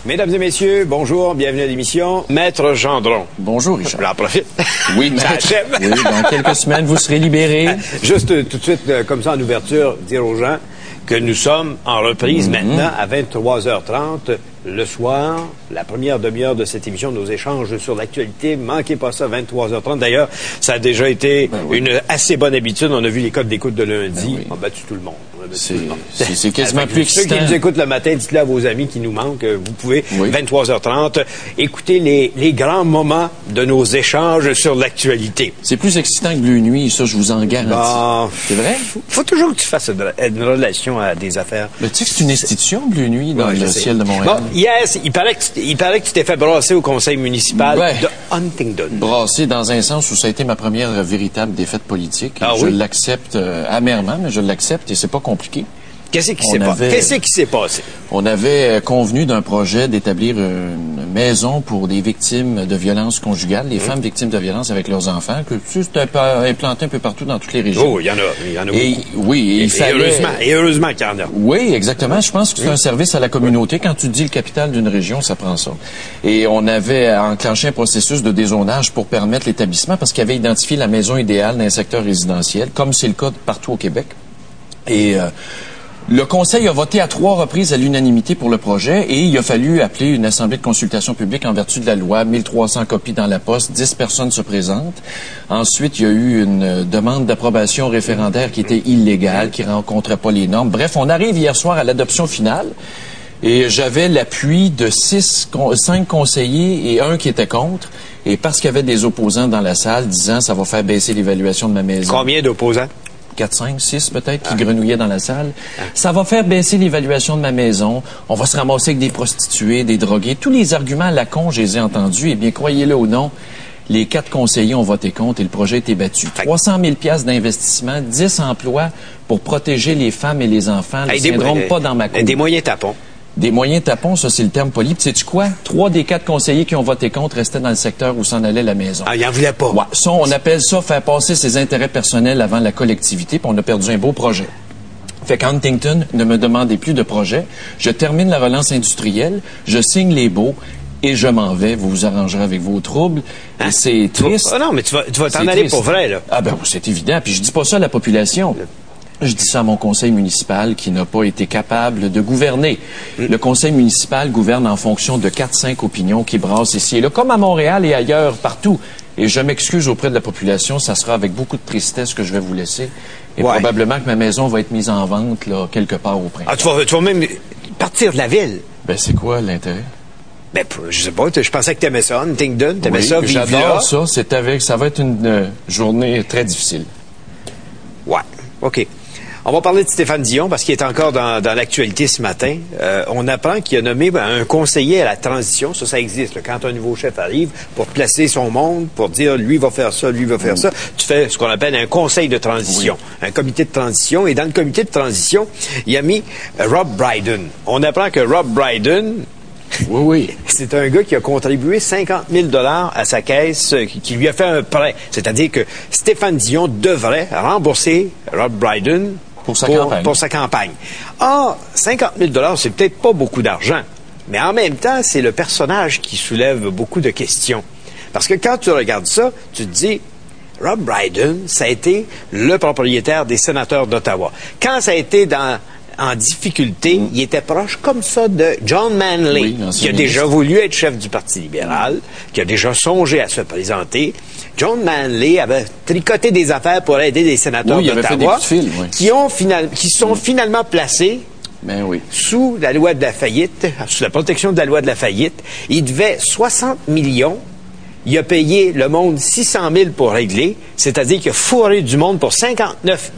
Mesdames et messieurs, bonjour, bienvenue à l'émission. Maître Gendron. Bonjour, Richard. J'en profite. Oui, maître. Oui, dans quelques semaines, vous serez libéré. Juste tout de suite, comme ça en ouverture, dire aux gens que nous sommes en reprise maintenant à 23h30 le soir, la première demi-heure de cette émission, nos échanges sur l'actualité. Manquez pas ça, 23h30. D'ailleurs, ça a déjà été une assez bonne habitude. On a vu les codes d'écoute de lundi. On a battu tout le monde. C'est quasiment plus excitant. Ceux qui nous écoutent le matin, dites-le à vos amis qui nous manquent. Vous pouvez, 23h30, écouter les grands moments de nos échanges sur l'actualité. C'est plus excitant que Bleu Nuit, ça, je vous en garantis. Bon, c'est vrai? Faut toujours que tu fasses une relation à des affaires. Mais tu sais que c'est une institution, Bleu Nuit, dans le ciel de Montréal. Bon, yes, il paraît que tu t'es fait brasser au conseil municipal de Huntingdon. Brasser dans un sens où ça a été ma première véritable défaite politique. Je l'accepte amèrement, mais je l'accepte et c'est pas compliqué. Qu'est-ce qui s'est passé? On avait convenu d'un projet d'établir une maison pour des victimes de violences conjugales, les femmes victimes de violences avec leurs enfants, que c'est implanté un peu partout dans toutes les régions. Oh, il y en a beaucoup. Oui, il fallait... heureusement qu'il y en a. Oui, exactement. Je pense que c'est un service à la communauté. Quand tu dis le capital d'une région, ça prend ça. Et on avait enclenché un processus de dézonage pour permettre l'établissement parce qu'il avait identifié la maison idéale dans un secteur résidentiel, comme c'est le cas partout au Québec. Et le Conseil a voté à 3 reprises à l'unanimité pour le projet et il a fallu appeler une assemblée de consultation publique en vertu de la loi. 1300 copies dans la poste, 10 personnes se présentent. Ensuite, il y a eu une demande d'approbation référendaire qui était illégale, qui rencontrait pas les normes. Bref, on arrive hier soir à l'adoption finale et j'avais l'appui de 5 conseillers et 1 qui était contre. Et parce qu'il y avait des opposants dans la salle disant ça va faire baisser l'évaluation de ma maison. Combien d'opposants? 4, 5, 6 peut-être, qui grenouillaient dans la salle. Ça va faire baisser l'évaluation de ma maison. On va se ramasser avec des prostituées, des drogués. Tous les arguments à la con, je les ai entendus. Eh bien, croyez-le ou non, les 4 conseillers ont voté contre et le projet a été battu. 300 000 $ d'investissement, 10 emplois pour protéger les femmes et les enfants. Le syndrome pas dans ma cour. Des moyens tapons. Des moyens tapons, ça c'est le terme poli. Sais-tu quoi? 3 des 4 conseillers qui ont voté contre restaient dans le secteur où s'en allait la maison. Ah, ils en voulaient pas. Ouais. Ça, on appelle ça faire passer ses intérêts personnels avant la collectivité, puis on a perdu un beau projet. Fait qu'Huntington ne me demandez plus de projet. Je termine la relance industrielle, je signe les baux et je m'en vais. Vous vous arrangerez avec vos troubles. Et c'est triste. Non, mais tu vas t'en aller pour vrai, là. Ah ben, c'est évident. Puis je dis pas ça à la population. Je dis ça à mon conseil municipal qui n'a pas été capable de gouverner. Le conseil municipal gouverne en fonction de 4-5 opinions qui brassent ici et là, comme à Montréal et ailleurs, partout. Et je m'excuse auprès de la population, ça sera avec beaucoup de tristesse que je vais vous laisser. Et probablement que ma maison va être mise en vente là, quelque part au printemps. Ah, tu vas même partir de la ville? Ben, c'est quoi l'intérêt? Ben, je sais pas, je pensais que t'aimais ça, Huntingdon, t'aimais ça, vivre là. J'adore ça, ça va être une journée très difficile. Ouais, OK. On va parler de Stéphane Dion parce qu'il est encore dans l'actualité ce matin. On apprend qu'il a nommé un conseiller à la transition. Ça existe. Là. Quand un nouveau chef arrive pour placer son monde, pour dire lui va faire ça, lui va faire ça, tu fais ce qu'on appelle un conseil de transition, un comité de transition. Et dans le comité de transition, il a mis Rob Brydon. On apprend que Rob Brydon, c'est un gars qui a contribué 50 000 $ à sa caisse, qui lui a fait un prêt. C'est-à-dire que Stéphane Dion devrait rembourser Rob Brydon pour sa campagne. Ah, 50 000 $, c'est peut-être pas beaucoup d'argent, mais en même temps, c'est le personnage qui soulève beaucoup de questions. Parce que quand tu regardes ça, tu te dis, Rob Brydon, ça a été le propriétaire des sénateurs d'Ottawa. Quand ça a été en difficulté, il était proche comme ça de John Manley, qui a déjà voulu être chef du Parti libéral, qui a déjà songé à se présenter. John Manley avait tricoté des affaires pour aider des sénateurs d'Ottawa qui sont finalement placés sous la loi de la faillite, sous la protection de la loi de la faillite. Il devait 60 millions. Il a payé le monde 600 000 pour régler, c'est-à-dire qu'il a fourré du monde pour 59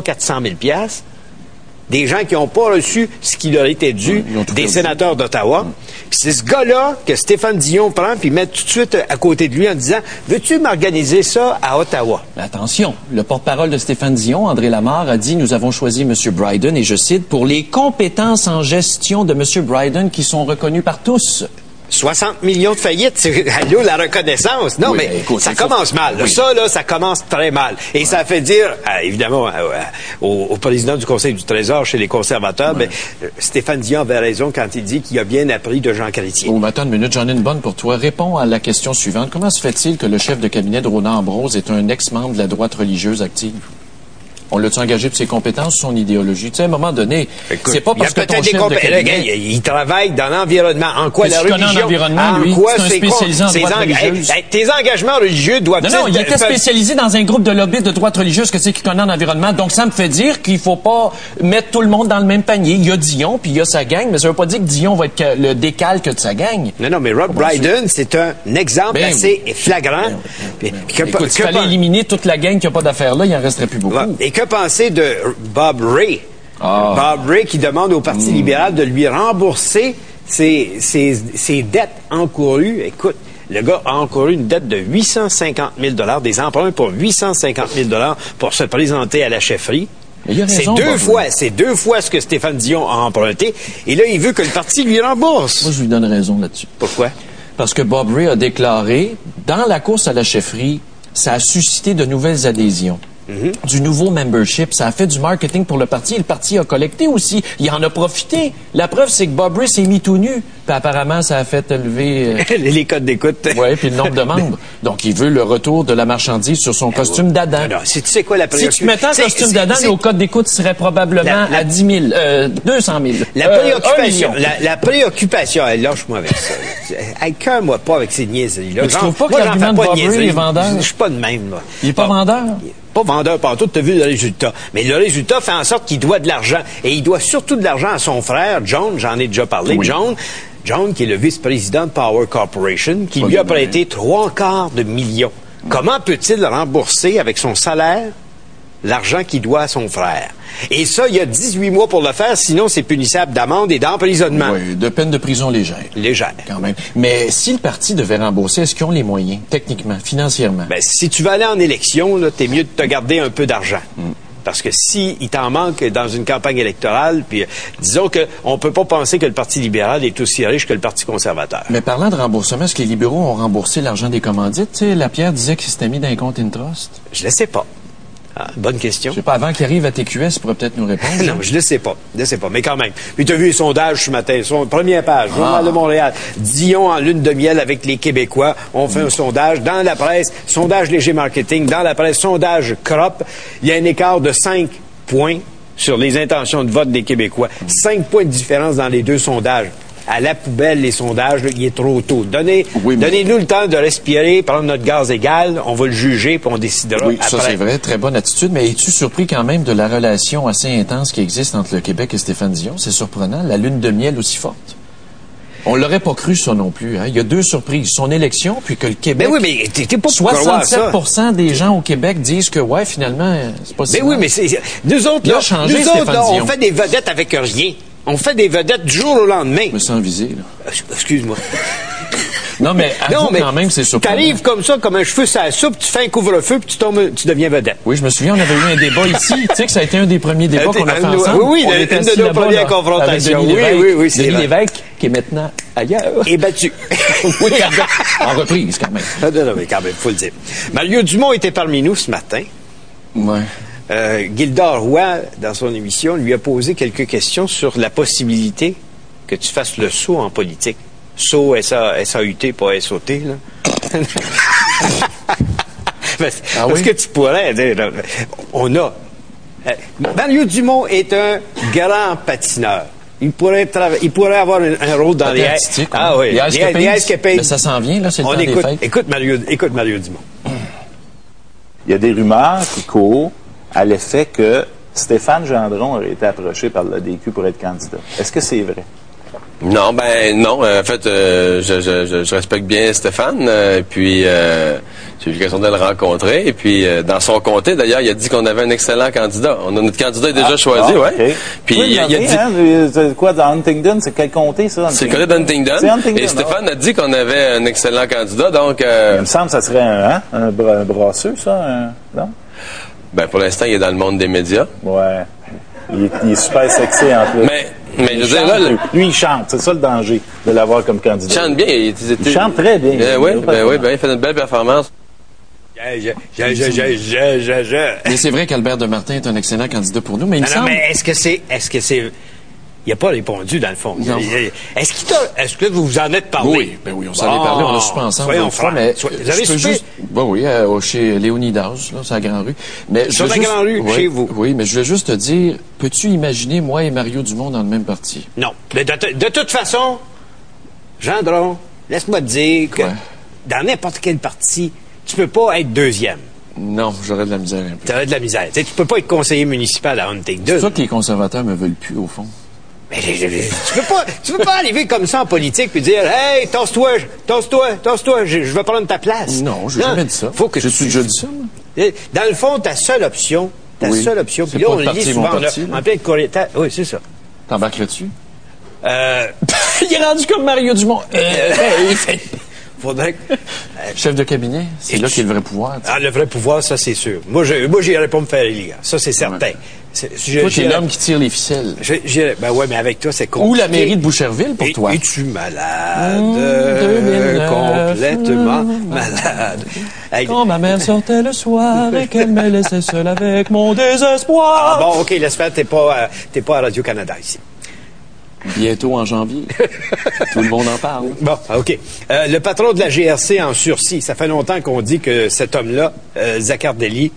400 000 $. Des gens qui n'ont pas reçu ce qui leur était dû, des sénateurs d'Ottawa. Puis c'est ce gars-là que Stéphane Dion prend puis met tout de suite à côté de lui en disant « Veux-tu m'organiser ça à Ottawa? » Attention, le porte-parole de Stéphane Dion, André Lamarre, a dit « Nous avons choisi M. Brydon, et je cite, pour les compétences en gestion de M. Brydon qui sont reconnues par tous. » 60 millions de faillites, c'est allô, la reconnaissance. Non, Oui, mais écoute, ça commence mal. Là. Oui. Ça commence très mal. Et ça fait dire, évidemment, au président du Conseil du Trésor chez les conservateurs, Stéphane Dion avait raison quand il dit qu'il a bien appris de Jean Chrétien. Oh, mais attends une minute, j'en ai une bonne pour toi. Réponds à la question suivante. Comment se fait-il que le chef de cabinet de Ronan Ambrose est un ex-membre de la droite religieuse active? On l'a-tu engagé pour ses compétences ou son idéologie? Tu sais, à un moment donné, c'est pas parce que ton chef de cabinet... Il travaille dans l'environnement. En quoi la religion... En quoi c'est un spécialisé en droite religieuse? Tes engagements religieux doivent... Non, il était spécialisé dans un groupe de lobbyistes de droite religieuse que c'est qui connaît en environnement. Donc, ça me fait dire qu'il faut pas mettre tout le monde dans le même panier. Il y a Dion, puis il y a sa gang, mais ça veut pas dire que Dion va être le décalque de sa gang. Non, mais Rob Brydon, c'est un exemple assez flagrant. Écoute, s'il fallait éliminer toute la gang qui n'a pas d'affaires là, il en resterait plus beaucoup. Et que penser de Bob Ray? Bob Ray qui demande au Parti libéral de lui rembourser ses dettes encourues. Écoute, le gars a encouru une dette de 850 000 $, des emprunts pour 850 000 $ pour se présenter à la chefferie. C'est deux fois ce que Stéphane Dion a emprunté. Et là, il veut que le parti lui rembourse. Moi, je lui donne raison là-dessus. Pourquoi? Parce que Bob Ray a déclaré, dans la course à la chefferie, ça a suscité de nouvelles adhésions. Du nouveau membership. Ça a fait du marketing pour le parti et le parti a collecté aussi. Il en a profité. La preuve, c'est que Bob Ray s'est mis tout nu. Puis apparemment, ça a fait élever... les codes d'écoute. Oui, puis le nombre de membres. Donc, il veut le retour de la marchandise sur son costume d'Adam. Non, tu sais quoi la préoccupation? Si tu mettais un costume d'Adam, nos codes d'écoute seraient probablement à 10 000, 200 000. La préoccupation, lâche-moi avec ça. Cœur-moi pas avec ces niaiseries-là. Mais tu trouves pas que l'argument de Bob Ray est vendeur? Je suis pas de même, là. Il est pas vendeur? Pas vendeur partout, tu as vu le résultat. Mais le résultat fait en sorte qu'il doit de l'argent. Et il doit surtout de l'argent à son frère, John, j'en ai déjà parlé. Oui. John, qui est le vice-président de Power Corporation, qui lui a prêté 3/4 millions. Comment peut-il rembourser avec son salaire l'argent qu'il doit à son frère? Et ça, il y a 18 mois pour le faire, sinon c'est punissable d'amende et d'emprisonnement. Oui, de peine de prison légère. Légère. Quand même. Mais si le parti devait rembourser, est-ce qu'ils ont les moyens, techniquement, financièrement? Ben, si tu veux aller en élection, t'es mieux de te garder un peu d'argent. Parce que si il t'en manque dans une campagne électorale, puis disons qu'on peut pas penser que le Parti libéral est aussi riche que le Parti conservateur. Mais parlant de remboursement, est-ce que les libéraux ont remboursé l'argent des commandites? Tu sais, Lapierre disait qu'il s'était mis dans un compte Intrust. Je ne sais pas. Bonne question. Je sais pas, avant qu'il arrive à TQS, il pourrait peut-être nous répondre. Non, je ne sais pas. Mais quand même. Puis tu as vu les sondages ce matin. Première page, Journal de Montréal. Dion en lune de miel avec les Québécois. On fait un sondage dans la presse. Sondage Léger Marketing. Dans la presse, sondage CROP. Il y a un écart de 5 points sur les intentions de vote des Québécois. 5 points de différence dans les deux sondages. À la poubelle, les sondages, là, il est trop tôt. Donnez-nous le temps de respirer, prendre notre gaz égal, on va le juger, puis on décidera après. Ça c'est vrai, très bonne attitude, mais es-tu surpris quand même de la relation assez intense qui existe entre le Québec et Stéphane Dion? C'est surprenant, la lune de miel aussi forte. On l'aurait pas cru, ça non plus. Hein? Il y a deux surprises. Son élection, puis que le Québec... Mais oui, mais t'es pas 67% des gens au Québec disent que, ouais, finalement, c'est pas si Mais mal. oui, mais c'est... Nous autres, on fait des vedettes avec rien. On fait des vedettes du jour au lendemain. Je me sens visé, là. Excuse-moi. Non, mais quand même, c'est surprenant. T'arrives comme ça, comme un cheveu sur la soupe, tu fais un couvre-feu, puis tu deviens vedette. Oui, je me souviens, on avait eu un débat ici. Tu sais que ça a été un des premiers débats qu'on a fait ensemble. Oui, une de nos premières confrontations. Oui, c'est Denis Lévesque, qui est maintenant ailleurs. Et battu. Oui, en reprise, quand même. Non, mais quand même, faut le dire. Mario Dumont était parmi nous ce matin. Ouais. Gildor Roy, dans son émission, lui a posé quelques questions sur la possibilité que tu fasses le saut en politique. Saut, S-A-U-T, pas S-O-T, là. Parce que tu pourrais dire, on a... Mario Dumont est un grand patineur. Il pourrait avoir un rôle dans les airs. Ah oui, les escapades. Mais ça s'en vient, là, c'est le temps des fêtes. Écoute Mario Dumont. Il y a des rumeurs qui courent à l'effet que Stéphane Gendron aurait été approché par le DQ pour être candidat. Est-ce que c'est vrai? Non, non. En fait, je respecte bien Stéphane. Puis j'ai eu l'occasion de le rencontrer. Et puis dans son comté, d'ailleurs, il a dit qu'on avait un excellent candidat. Notre candidat est déjà choisi, ouais. Okay. Puis il a dit c'est quoi dans Huntingdon? C'est quel comté ça? C'est le comté d'Huntingdon. Et Stéphane a dit qu'on avait un excellent candidat. Donc il me semble que ça serait un brasseux, ça, non? Pour l'instant, il est dans le monde des médias. Ouais. Il est super sexy en plus. Mais je veux dire, là, lui, il chante. C'est ça le danger de l'avoir comme candidat. il chante bien. Il chante très bien. Oui, il fait une belle performance. Mais c'est vrai qu'Albert de Martin est un excellent candidat pour nous, mais il me Non, semble... mais est-ce que c'est... Il n'a pas répondu, dans le fond. Non. Est-ce que vous vous en êtes parlé? Oui, on s'en est parlé, on a soupé ensemble. Soyons fois, francs. mais Vous avez je peux soupé? juste... Oui, chez Léonidas, là, c'est à Grand-Rue. Mais Sur la Grand-Rue, oui, chez vous? Oui, mais je voulais juste te dire, peux-tu imaginer moi et Mario Dumont dans le même parti? Non. Mais de toute façon, Gendron, laisse-moi te dire que Ouais. dans n'importe quel parti, tu peux pas être deuxième. Non, j'aurais de la misère un peu. Tu aurais de la misère. Tu sais, tu peux pas être conseiller municipal à Huntington. C'est ça que les conservateurs me veulent plus, au fond. Mais tu peux pas arriver comme ça en politique puis dire hey, tasse-toi, je vais prendre ta place. Non, j'ai jamais dit ça. Faut que J'ai-tu déjà dit ça, moi? Dans le fond, ta seule option, Oui. puis C'est là pas on de le parti, dit mon souvent parti, en là. plein de courrier. Oui, c'est ça. T'embarquerais-tu? Il est rendu comme Mario Dumont. Il fait faudrait que... Chef de cabinet, c'est Et là tu- qu'il y a le vrai pouvoir. Tu sais. Ah, le vrai pouvoir, ça c'est sûr. Moi j'irais pas me faire élire. Ça c'est certain. Ouais. Toi, t'es l'homme qui tire les ficelles. Ben ouais, mais avec toi, c'est compliqué. Ou la mairie de Boucherville pour toi. Es-tu malade? 2009, Complètement malade. Hey, Quand ma mère sortait le soir et qu'elle me laissait seul avec mon désespoir. bon, OK, j'espère que t'es pas à Radio-Canada ici. Bientôt en janvier. Tout le monde en parle. Bon, OK. Le patron de la GRC en sursis, ça fait longtemps qu'on dit que cet homme-là, Zaccardelli,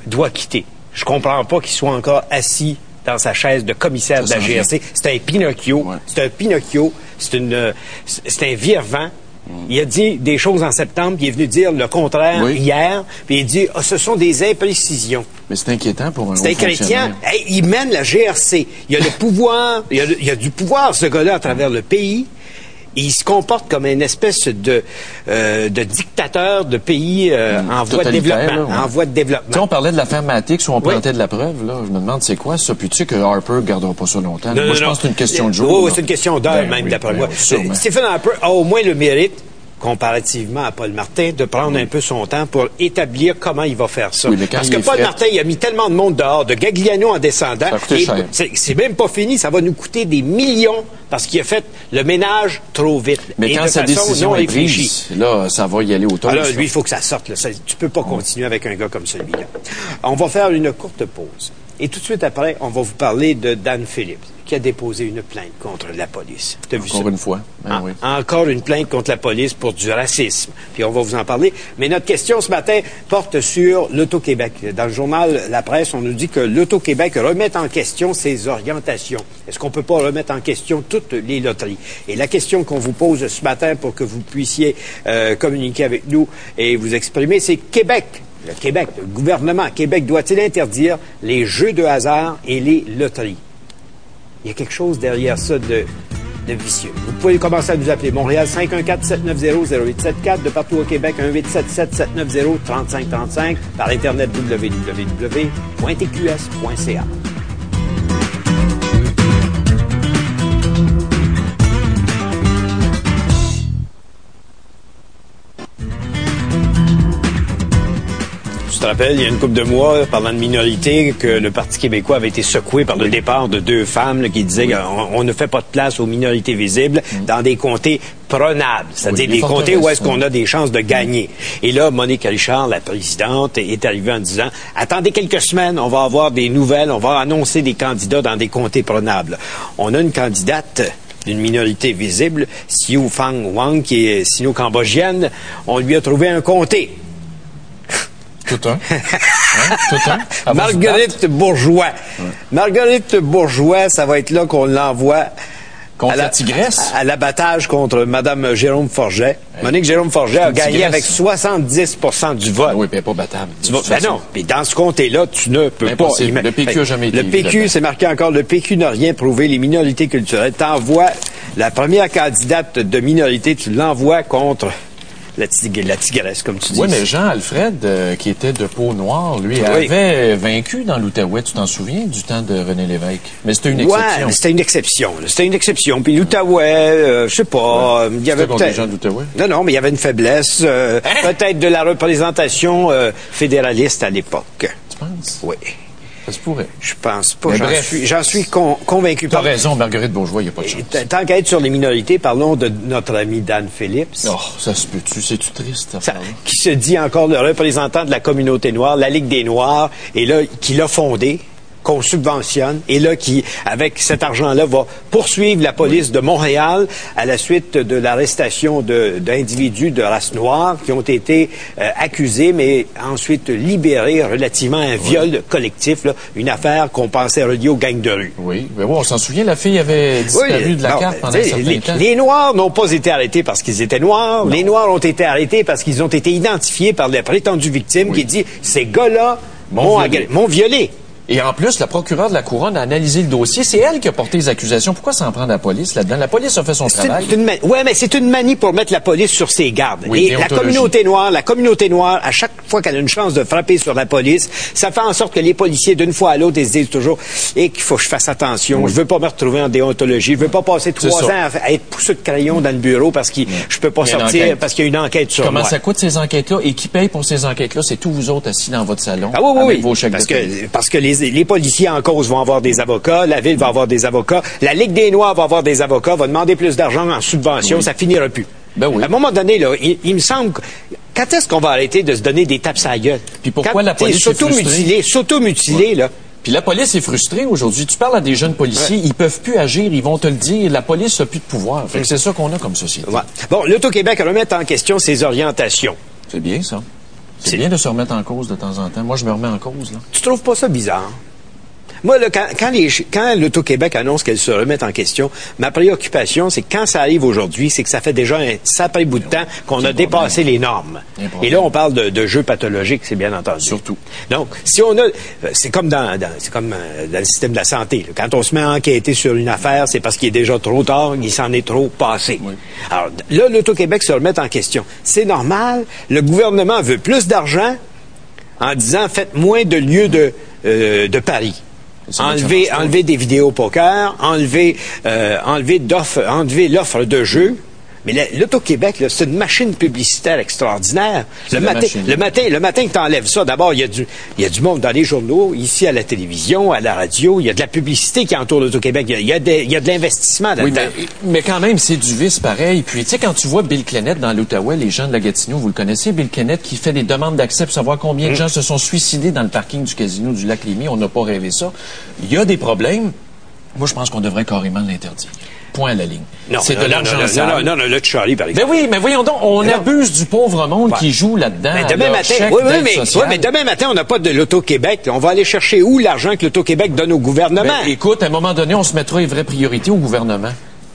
doit quitter. Je comprends pas qu'il soit encore assis dans sa chaise de commissaire de la Ça s'en GRC. C'est un Pinocchio. Ouais. C'est un Pinocchio. C'est un virevent. Il a dit des choses en septembre, puis il est venu dire le contraire Oui. hier, puis il dit ce sont des imprécisions. Mais c'est inquiétant pour un C'est un haut chrétien. fonctionnaire. Hey, il mène la GRC. Il a le pouvoir. Il y a du pouvoir, ce gars-là, à travers le pays. Et il se comporte comme une espèce de dictateur de pays en voie de totalitaire, développement. là, ouais. En voie de Tu sais, développement. on parlait de l'affaire Matix où on Oui. plantait de la preuve. Là. Je me demande c'est quoi ça. Puis tu sais que Harper ne gardera pas ça longtemps. Non, Moi, non, je non. pense que c'est une question de jour. Oui, là. c'est une question d'heure Ben même, oui, d'après ben moi. oui, sûrement. Stephen Harper a au moins le mérite, comparativement à Paul Martin, de prendre un peu son temps pour établir comment il va faire ça. Oui, mais quand Parce il que est Paul fret- Martin, il a mis tellement de monde dehors, de Gagliano en descendant. Ça a coûté et cher. c'est même pas fini, ça va nous coûter des millions parce qu'il a fait le ménage trop vite. Mais et quand de sa façon décision non est réfléchie. prise, là, ça va y aller au top. Alors, lui, il faut que ça sorte. Là. Tu peux pas continuer avec un gars comme celui-là. On va faire une courte pause. Et tout de suite après, on va vous parler de Dan Phillips, qui a déposé une plainte contre la police. T'as vu ça? Encore une fois. Ben oui. Encore une plainte contre la police pour du racisme. Puis on va vous en parler. Mais notre question ce matin porte sur l'Auto-Québec. Dans le journal La Presse, on nous dit que l'Auto-Québec remet en question ses orientations. Est-ce qu'on peut pas remettre en question toutes les loteries? Et la question qu'on vous pose ce matin pour que vous puissiez communiquer avec nous et vous exprimer, c'est Québec. Le Québec, le gouvernement Québec doit-il interdire les jeux de hasard et les loteries? Il y a quelque chose derrière ça de vicieux. Vous pouvez commencer à nous appeler. Montréal 514-790-0874. De partout au Québec, 1877-790-3535. Par Internet, www.tqs.ca. Tu te rappelles, il y a une couple de mois, parlant de minorité, que le Parti québécois avait été secoué par le départ de deux femmes là, qui disaient qu'on ne fait pas de place aux minorités visibles dans des comtés prenables, c'est-à-dire Oui, des comtés où est-ce forteresses, qu'on a des chances de gagner. Et là, Monique Richard, la présidente, est arrivée en disant « Attendez quelques semaines, on va avoir des nouvelles, on va annoncer des candidats dans des comtés prenables. » On a une candidate d'une minorité visible, Siu Phang Wang, qui est sino-cambodgienne. On lui a trouvé un comté. Tout un. Hein? Tout un. Elle va se battre. Marguerite Bourgeois. Marguerite Bourgeois, ça va être là qu'on l'envoie Contre la tigresse. à l'abattage contre Mme Jérôme Forget. Monique Jérôme Forget a une gagné tigresse. avec 70% du vote. Ah oui, puis elle n'est pas battable. Tu vas- ben non, puis dans ce comté-là, tu ne peux pas. Impossible. Le PQ a jamais été Le PQ, là-dedans. c'est marqué encore, le PQ n'a rien prouvé, les minorités culturelles. T'envoies la première candidate de minorité, tu l'envoies contre la tigresse, comme tu dis. Oui, mais Jean-Alfred, qui était de peau noire, lui, Oui. avait vaincu dans l'Outaouais, tu t'en souviens, du temps de René Lévesque. Mais c'était une Ouais, exception. mais c'était une exception. Là. C'était une exception. Puis l'Outaouais, je sais pas, il y avait C'était contre les peut-être... gens de l'Outaouais? Non, non, mais il y avait une faiblesse, peut-être de la représentation fédéraliste à l'époque. Tu penses? Oui. Ça se pourrait. Je pense pas. Mais J'en suis convaincu. Tu as raison, Marguerite Bourgeois, il n'y a pas de chance. Tant qu'à être sur les minorités, parlons de notre ami Dan Phillips. Oh, ça se peut-tu? C'est-tu triste, ça? Qui se dit encore le représentant de la communauté noire, la Ligue des Noirs, et là, qui l'a fondé, qu'on subventionne, et là, qui, avec cet argent-là, va poursuivre la police de Montréal à la suite de l'arrestation d'individus de race noire qui ont été accusés, mais ensuite libérés relativement à un viol collectif, là, une affaire qu'on pensait reliée aux gangs de rue. Oui, mais bon, on s'en souvient, la fille avait disparu de la carte pendant un certain temps. Les Noirs n'ont pas été arrêtés parce qu'ils étaient noirs. Non. Les Noirs ont été arrêtés parce qu'ils ont été identifiés par les prétendues victimes qui dit, ces gars-là m'ont violé. Et en plus, la procureure de la Couronne a analysé le dossier. C'est elle qui a porté les accusations. Pourquoi s'en prendre à la police là-dedans? La police a fait son travail. Oui, mais c'est une manie pour mettre la police sur ses gardes. Oui, et la communauté noire, à chaque fois qu'elle a une chance de frapper sur la police, ça fait en sorte que les policiers, d'une fois à l'autre, ils se disent toujours qu'il faut que je fasse attention. Je veux pas me retrouver en déontologie. Je veux pas passer 3 ans à être poussé de crayon dans le bureau parce que je peux pas sortir parce qu'il y a une enquête sur moi. Comment ça coûte ces enquêtes-là? Et qui paye pour ces enquêtes-là? C'est tous vous autres assis dans votre salon. Ah oui, avec vos chèques parce que les policiers en cause vont avoir des avocats, la Ville va avoir des avocats, la Ligue des Noirs va avoir des avocats, va demander plus d'argent en subvention, ça finira plus. Ben oui. À un moment donné, là, il me semble... Quand est-ce qu'on va arrêter de se donner des tapes à la gueule? Puis pourquoi la police est frustrée? S'auto-mutiler, là. Puis la police est frustrée aujourd'hui. Tu parles à des jeunes policiers, ils peuvent plus agir, ils vont te le dire. La police n'a plus de pouvoir. Fait que c'est ça qu'on a comme société. Ouais. Bon, l'Auto-Québec remet en question ses orientations. C'est bien, ça. C'est bien de se remettre en cause de temps en temps. Moi, je me remets en cause, là. Tu trouves pas ça bizarre? Moi, là, quand l'Auto-Québec annonce qu'elle se remet en question, ma préoccupation, c'est que quand ça arrive aujourd'hui, c'est que ça fait déjà un sacré bout de temps qu'on a dépassé les normes. Et là, on parle de jeux pathologiques, c'est bien entendu. Surtout. Donc, si on a... C'est comme dans le système de la santé. Là. Quand on se met à enquêter sur une affaire, c'est parce qu'il est déjà trop tard, il s'en est trop passé. Oui. Alors, là, l'Auto-Québec se remet en question. C'est normal. Le gouvernement veut plus d'argent en disant, faites moins de lieux de paris. Enlever des vidéos poker, enlever l'offre de jeu. Mais l'Auto-Québec, c'est une machine publicitaire extraordinaire. Le matin que tu enlèves ça, d'abord, il y a du monde dans les journaux, ici à la télévision, à la radio, il y a de la publicité qui entoure l'Auto-Québec. Il y a de l'investissement là-dedans. Oui, mais quand même, c'est du vice pareil. Puis, tu sais, quand tu vois Bill Kennett dans l'Outaouais, les gens de la Gatineau, vous le connaissez, Bill Kennett, qui fait des demandes d'accès pour savoir combien de gens se sont suicidés dans le parking du casino du Lac-Lémy. On n'a pas rêvé ça. Il y a des problèmes. Moi, je pense qu'on devrait carrément l'interdire. Point à la ligne. C'est de l'argent sale. Non, là, tu charries, par exemple. Ben oui, mais voyons donc, on abuse du pauvre monde qui joue là-dedans. Mais demain matin, mais demain matin, on n'a pas de l'Auto-Québec. On va aller chercher où l'argent que l'Auto-Québec donne au gouvernement? Ben, écoute, à un moment donné, on se mettra une vraie priorité au gouvernement.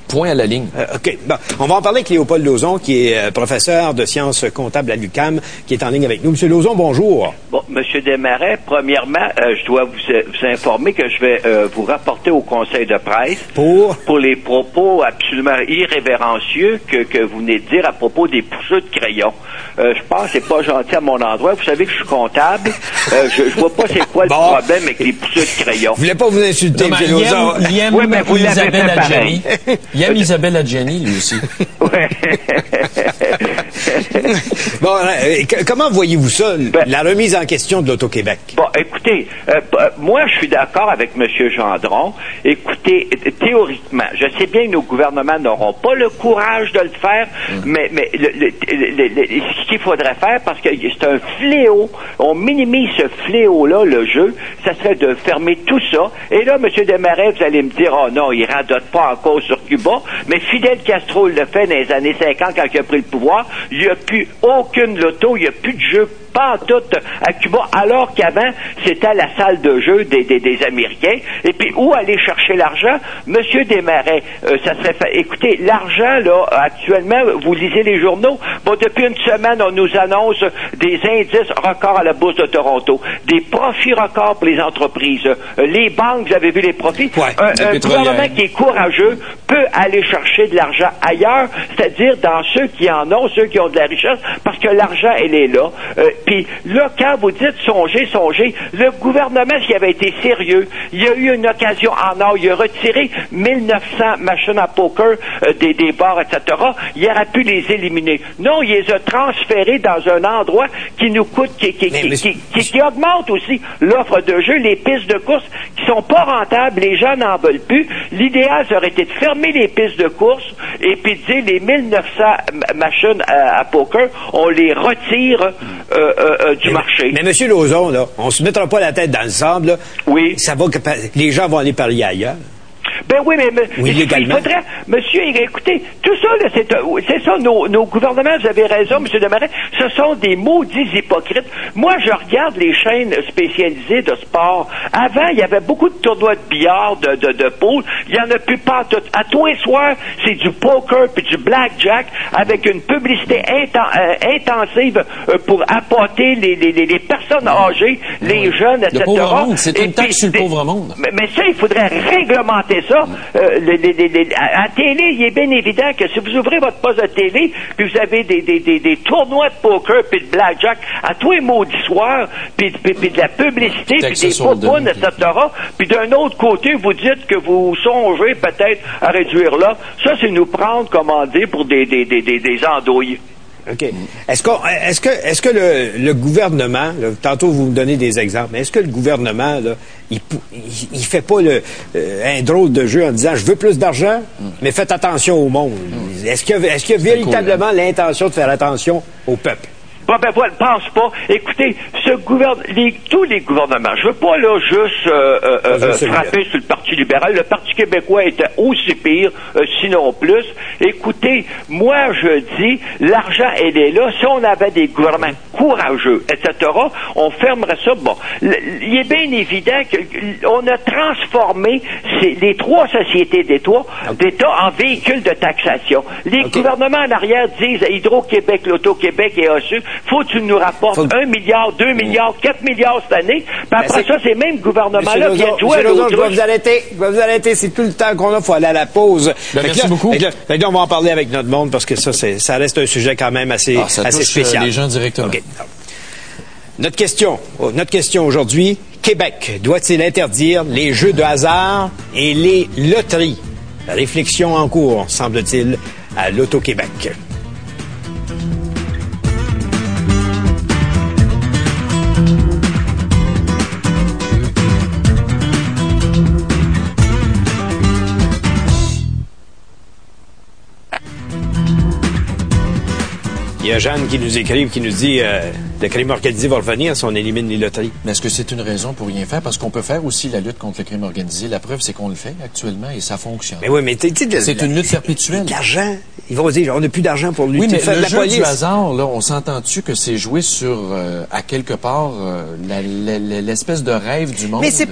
Point à la ligne. OK. Bon, on va en parler avec Léopold Lauzon, qui est professeur de sciences comptables à l'UQAM, qui est en ligne avec nous. Monsieur Lauzon, bonjour. Bon, Monsieur Desmarais, premièrement, je dois vous informer que je vais vous rapporter au conseil de presse pour les propos absolument irrévérencieux que vous venez de dire à propos des pousseux de crayon. Je pense que c'est pas gentil à mon endroit. Vous savez que je suis comptable. Je vois pas c'est quoi le problème avec les pousseux de crayon. Vous voulez pas vous insulter, M. Lauzon? Oui, mais vous l'avez fait pareil. Il aime Isabelle Adjani, lui aussi. Ouais. Bon, comment voyez-vous ça, la remise en question de l'Auto-Québec? Bon, écoutez, moi, je suis d'accord avec M. Gendron. Écoutez, théoriquement, je sais bien que nos gouvernements n'auront pas le courage de le faire, mais ce qu'il faudrait faire, parce que c'est un fléau, on minimise ce fléau-là, le jeu, ça serait de fermer tout ça. Et là, M. Desmarais, vous allez me dire, oh non, il radote pas en cause sur Cuba, mais Fidel Castro le fait dans les années 50 quand il a pris le pouvoir. Il n'y a plus aucune loto, il n'y a plus de jeu pas en tout à Cuba, alors qu'avant, c'était la salle de jeu des Américains. Et puis, où aller chercher l'argent? Monsieur Desmarais, ça serait fait. Écoutez, l'argent, là, actuellement, vous lisez les journaux. Bon, depuis une semaine, on nous annonce des indices records à la Bourse de Toronto, des profits records pour les entreprises. Les banques, vous avez vu les profits. Ouais, un gouvernement qui est courageux peut aller chercher de l'argent ailleurs, c'est-à-dire dans ceux qui en ont, ceux qui ont de la richesse, parce que l'argent, elle est là. Puis là, quand vous dites songez, le gouvernement, s'il avait été sérieux, il y a eu une occasion en or, il a retiré 1900 machines à poker des bars, etc. Il aurait pu les éliminer. Non, il les a transférées dans un endroit qui nous coûte, qui augmente aussi l'offre de jeu, les pistes de course qui sont pas rentables, les gens n'en veulent plus. L'idéal, ça aurait été de fermer les pistes de course et puis de dire les 1900 machines à poker, on les retire du marché. Mais M. Lauzon, là, on se mettra pas la tête dans le sable, là. Oui. Ça va que les gens vont aller parier ailleurs. Ben oui, mais il faudrait, monsieur, écoutez, tout ça, là, c'est ça, nos gouvernements, vous avez raison, M. Desmarais, ce sont des maudits hypocrites. Moi, je regarde les chaînes spécialisées de sport. Avant, il y avait beaucoup de tournois de billard, de pool. Il y en a plus pas tout. À tous les soirs, c'est du poker puis du blackjack avec une publicité intensive pour apporter les personnes âgées, les jeunes, etc. Le pauvre monde, c'est une taxe sur le pauvre monde. Mais ça, il faudrait réglementer ça. À télé, il est bien évident que si vous ouvrez votre poste de télé, puis vous avez des tournois de poker puis de blackjack à tous les maudits soirs, puis de la publicité, puis des poupounes, etc. Puis d'un autre côté, vous dites que vous songez peut-être à réduire là. Ça, c'est nous prendre, comment dire, pour des andouilles. OK. Est-ce que le gouvernement, là, tantôt vous me donnez des exemples, mais est-ce que le gouvernement, là, il fait pas un drôle de jeu en disant je veux plus d'argent, mais faites attention au monde? Est-ce qu'il y a véritablement l'intention de faire attention au peuple? Ben voilà, pense pas. Écoutez, tous les gouvernements, je veux pas là juste frapper sur le Parti libéral. Le Parti québécois était aussi pire, sinon plus. Écoutez, moi je dis, l'argent elle est là. Si on avait des gouvernements courageux, etc., on fermerait ça. Bon, il est bien évident qu'on a transformé les trois sociétés d'État en véhicules de taxation. Les gouvernements en arrière disent Hydro-Québec, L'Auto-Québec et OSU, faut que tu nous rapportes 1 milliard, 2 milliards, 4 milliards cette année. Puis après ça, ces mêmes gouvernements-là viennent jouer à l'autruche. Je vais vous arrêter. C'est tout le temps qu'on a. Il faut aller à la pause. Merci beaucoup. Là, on va en parler avec notre monde parce que ça reste un sujet quand même assez spécial. Les gens directement. Okay. Notre question aujourd'hui, Québec doit-il interdire les jeux de hasard et les loteries? La réflexion en cours, semble-t-il, à l'Auto-Québec. Il y a Jeanne qui nous écrive, qui nous dit le crime organisé va revenir si on élimine les loteries. Mais est-ce que c'est une raison pour rien faire? Parce qu'on peut faire aussi la lutte contre le crime organisé. La preuve, c'est qu'on le fait actuellement et ça fonctionne. Mais oui, mais c'est une lutte perpétuelle. L'argent, ils vont dire, on n'a plus d'argent pour lutter. Oui, mais le la jeu police. Du hasard, là, on s'entend-tu que c'est joué sur, à quelque part, l'espèce de rêve du monde? Mais c'est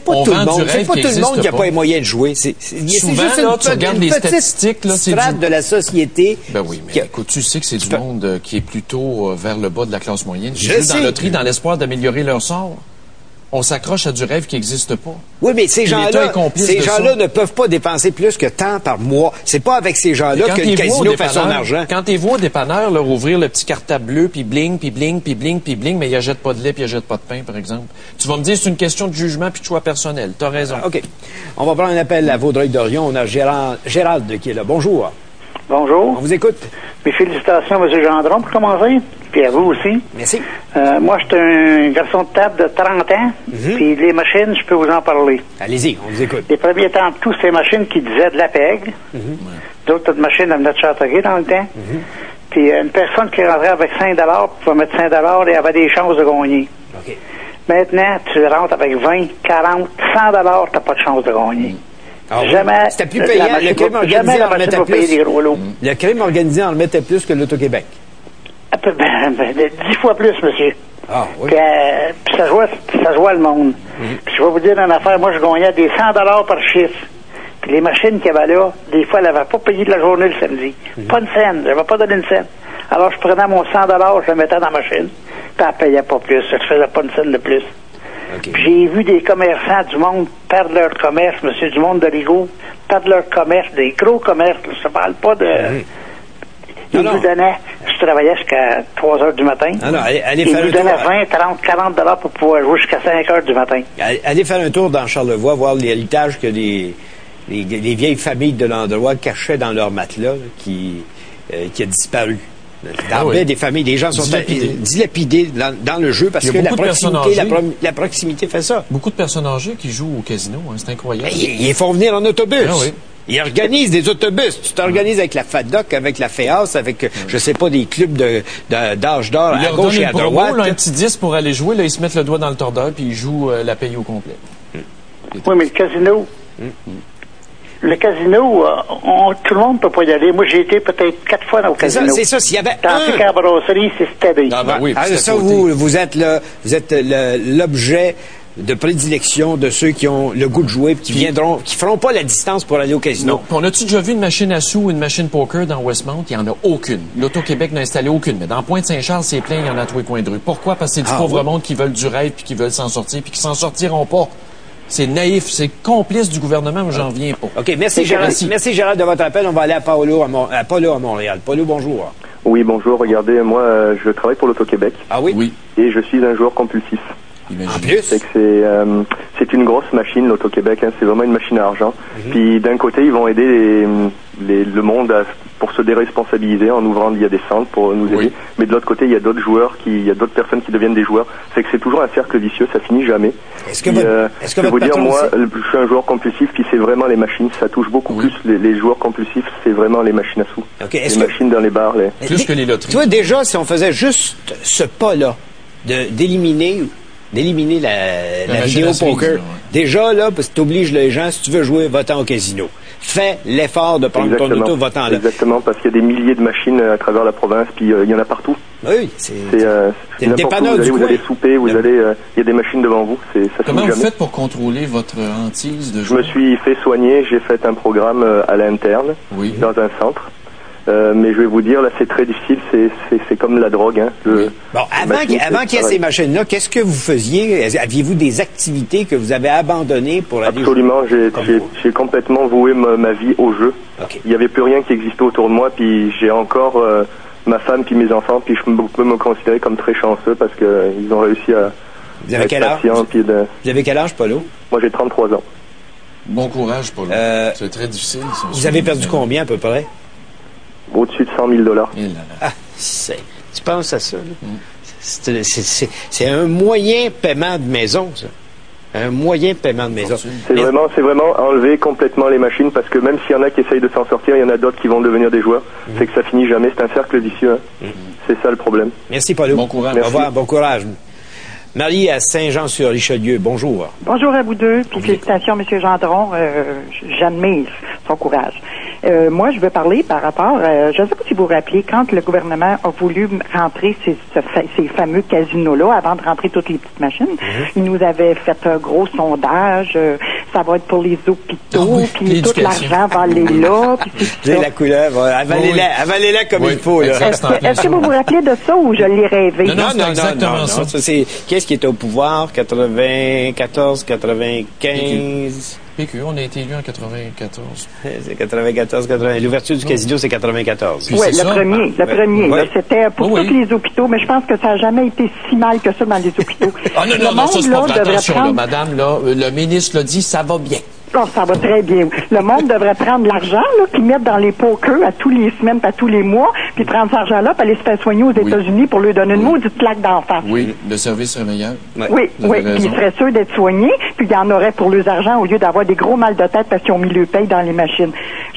pas tout le monde. C'est pas tout le monde qui n'a pas les moyens de jouer. Souvent, là, tu regardes les statistiques, là, c'est de la société. Ben oui, mais écoute, tu sais que c'est du monde qui est plutôt vers le bas de la classe moyenne, qui joue dans la loterie dans l'espoir d'améliorer leur sort. On s'accroche à du rêve qui n'existe pas. Oui, mais ces gens-là ne peuvent pas dépenser plus que tant par mois. C'est pas avec ces gens-là que le casino fait son argent. Quand tu vois au dépanneur leur ouvrir le petit cartable bleu, puis bling, puis bling, puis bling, puis bling, mais il achète pas de lait, puis il achète pas de pain, par exemple. Tu vas me dire c'est une question de jugement puis de choix personnel. T'as raison. OK. On va prendre un appel à Vaudreuil-Dorion. On a Gérald qui est là. Bonjour. Bonjour. On vous écoute. Mes félicitations à M. Gendron pour commencer, puis à vous aussi. Merci. Moi, je suis un garçon de table de 30 ans, puis les machines, je peux vous en parler. Allez-y, on vous écoute. Les premiers temps, tous ces machines qui disaient de la PEG, d'autres machines venaient de Châteauguay dans le temps, puis une personne qui rentrait avec 5 pouvait mettre 5 et avait des chances de gagner. OK. Maintenant, tu rentres avec 20, 40, 100 t'as pas de chance de gagner. Ah, jamais. C'était plus payant. Le crime organisé en mettait plus. Le crime organisé en mettait plus que l'Auto-Québec. 10 fois plus, monsieur. Ah, oui. Puis ça jouait le monde. Puis je vais vous dire une affaire, moi je gagnais des 100 par chiffre. Puis les machines qu'il y avait là, des fois, elles n'avaient pas payé de la journée le samedi. Pas une scène, je n'avais pas donné une scène. Alors je prenais mon 100 je le mettais dans la machine, puis elle ne payait pas plus. Je ne faisais pas une scène de plus. Okay. Puis j'ai vu des commerçants du monde perdre leur commerce, monsieur du monde de Rigaud, perdre leur commerce, des gros commerces, je ne parle pas de... Il nous donnait, je travaillais jusqu'à 3 heures du matin. Allez il faire nous un tour. donnait 20, 30, 40 $ pour pouvoir jouer jusqu'à 5 heures du matin. Allez faire un tour dans Charlevoix, voir l'héritage que les vieilles familles de l'endroit cachaient dans leur matelas, là, qui a disparu. Des familles, les gens sont dilapidés dans le jeu parce que la proximité fait ça. Beaucoup de personnes âgées qui jouent au casino, hein, c'est incroyable. Ils font venir en autobus. Ah oui. Ils organisent des autobus. Tu t'organises avec la FADOC, avec la FEAS, avec, je sais pas, des clubs d'âge d'or à gauche et à droite. Là, un petit 10 pour aller jouer, là, ils se mettent le doigt dans le tordeur puis ils jouent la paye au complet. Oui, mais le casino... Le casino, tout le monde peut pas y aller. Moi, j'ai été peut-être 4 fois dans le casino. C'est ça, s'il y avait Tandis qu'à la brasserie, c'est stabé. Ah, ben oui, ça, vous êtes l'objet de prédilection de ceux qui ont le goût de jouer et qui feront pas la distance pour aller au casino. Non. On a-tu déjà vu une machine à sous ou une machine poker dans Westmount? Il n'y en a aucune. L'Auto-Québec n'a installé aucune. Mais dans Pointe-Saint-Charles, c'est plein, il y en a à tous les coins de rue. Pourquoi? Parce que c'est du pauvre monde qui veulent du rêve puis qui veulent s'en sortir puis qui s'en sortiront pas. C'est naïf, c'est complice du gouvernement, mais j'en viens pas. OK, merci Gérald. Merci Gérald de votre appel. On va aller à Paulo à Montréal. Paulo, bonjour. Oui, bonjour. Regardez, moi, je travaille pour l'Auto-Québec. Ah oui? Oui. Et je suis un joueur compulsif. En plus? C'est une grosse machine, l'Auto-Québec. Hein, c'est vraiment une machine à argent. Puis d'un côté, ils vont aider le monde pour se déresponsabiliser en ouvrant il y a des centres pour nous aider. Mais de l'autre côté, il y a d'autres joueurs, il y a d'autres personnes qui deviennent des joueurs. C'est que c'est toujours un cercle vicieux, ça finit jamais. Je vais vous dire, moi, je suis un joueur compulsif, puis c'est vraiment les machines. Ça touche beaucoup plus les joueurs compulsifs, c'est vraiment les machines à sous. Les machines dans les bars. Plus que les loteries. Tu vois, déjà, si on faisait juste ce pas-là, d'éliminer la vidéo poker. Déjà, là, parce que tu obliges les gens, si tu veux jouer, va-t'en au casino. Fais l'effort de prendre ton auto, va-t'en là. Exactement, parce qu'il y a des milliers de machines à travers la province, puis il y en a partout. Oui, c'est le dépanneur du coin. Vous allez souper, il y a des machines devant vous. Comment vous faites pour contrôler votre hantise de jeu? Je me suis fait soigner, j'ai fait un programme à l'interne, dans un centre. Mais je vais vous dire, là, c'est très difficile, c'est comme la drogue. Hein. Bon, avant qu'il y ait ces machines-là, qu'est-ce que vous faisiez? Aviez-vous des activités que vous avez abandonnées pour aller Absolument, j'ai complètement voué ma vie au jeu. Okay. Il n'y avait plus rien qui existait autour de moi, puis j'ai encore ma femme puis mes enfants, puis je peux me considérer comme très chanceux parce qu'ils ont réussi à être patients. Vous avez quel âge, Paulo? Moi, j'ai 33 ans. Bon courage, Paulo. C'est très difficile. Vous avez perdu combien, à peu près? Au-dessus de 100 000 $. Ah, tu penses à ça, là? C'est un moyen paiement de maison, ça. Un moyen paiement de maison. C'est vraiment enlever complètement les machines parce que même s'il y en a qui essayent de s'en sortir, il y en a d'autres qui vont devenir des joueurs. C'est que ça finit jamais. C'est un cercle vicieux. Hein. C'est ça le problème. Merci, Paulo. Bon courage. Au revoir. Bon courage. Marie à Saint-Jean-sur-Richelieu, bonjour. Bonjour à vous deux, puis félicitations, M. Gendron. J'admire son courage. Moi, je veux parler par rapport, je ne sais pas si vous vous rappelez, quand le gouvernement a voulu rentrer ces fameux casinos-là, avant de rentrer toutes les petites machines, il nous avait fait un gros sondage, ça va être pour les hôpitaux, puis tout l'argent va aller là. Puis la couleur, avalez-la comme il faut. Est-ce que vous vous rappelez de ça ou je l'ai rêvé? Non. Ça, c'est qu'est-ce qui était au pouvoir? 94, 95... PQ, on a été élu en 94. C'est 94, 80. L'ouverture du casino, c'est 94. Oui, le premier. Oui. C'était pour tous les hôpitaux, mais je pense que ça n'a jamais été si mal que ça dans les hôpitaux. Non, ça c'est pas vrai. Attention, là, madame, là, le ministre l'a dit, ça va bien. Oh, ça va très bien. Le monde devrait prendre l'argent qu'ils mettent dans les pokers à tous les semaines, à tous les mois, puis prendre cet argent-là, puis aller se faire soigner aux États-Unis pour lui donner une maudite claque d'en face. Oui, le service serait meilleur. Oui, puis ils seraient sûrs d'être soignés, puis il y en aurait pour leurs argent au lieu d'avoir des gros mal de tête parce qu'ils ont mis le paye dans les machines.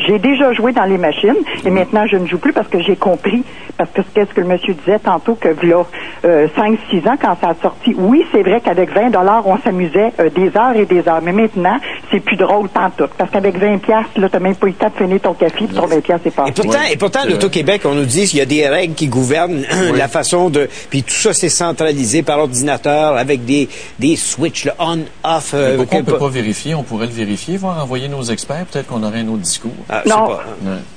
J'ai déjà joué dans les machines, et maintenant je ne joue plus parce que j'ai compris, parce que qu'est-ce que le monsieur disait tantôt, que là, 5-6 ans, quand ça a sorti, oui, c'est vrai qu'avec 20 $, on s'amusait des heures et des heures, mais maintenant, c'est plus drôle pantoute. Parce qu'avec 20$, là, t'as même pas eu le temps de finir ton café, puis ton 20$ c'est pas. Et pourtant, l'Auto-Québec, on nous dit qu'il y a des règles qui gouvernent la façon de... Puis tout ça, c'est centralisé par ordinateur avec des switches, le on-off. Pourquoi on peut pas vérifier? On pourrait le vérifier, voir envoyer nos experts. Peut-être qu'on aurait un autre discours. Non.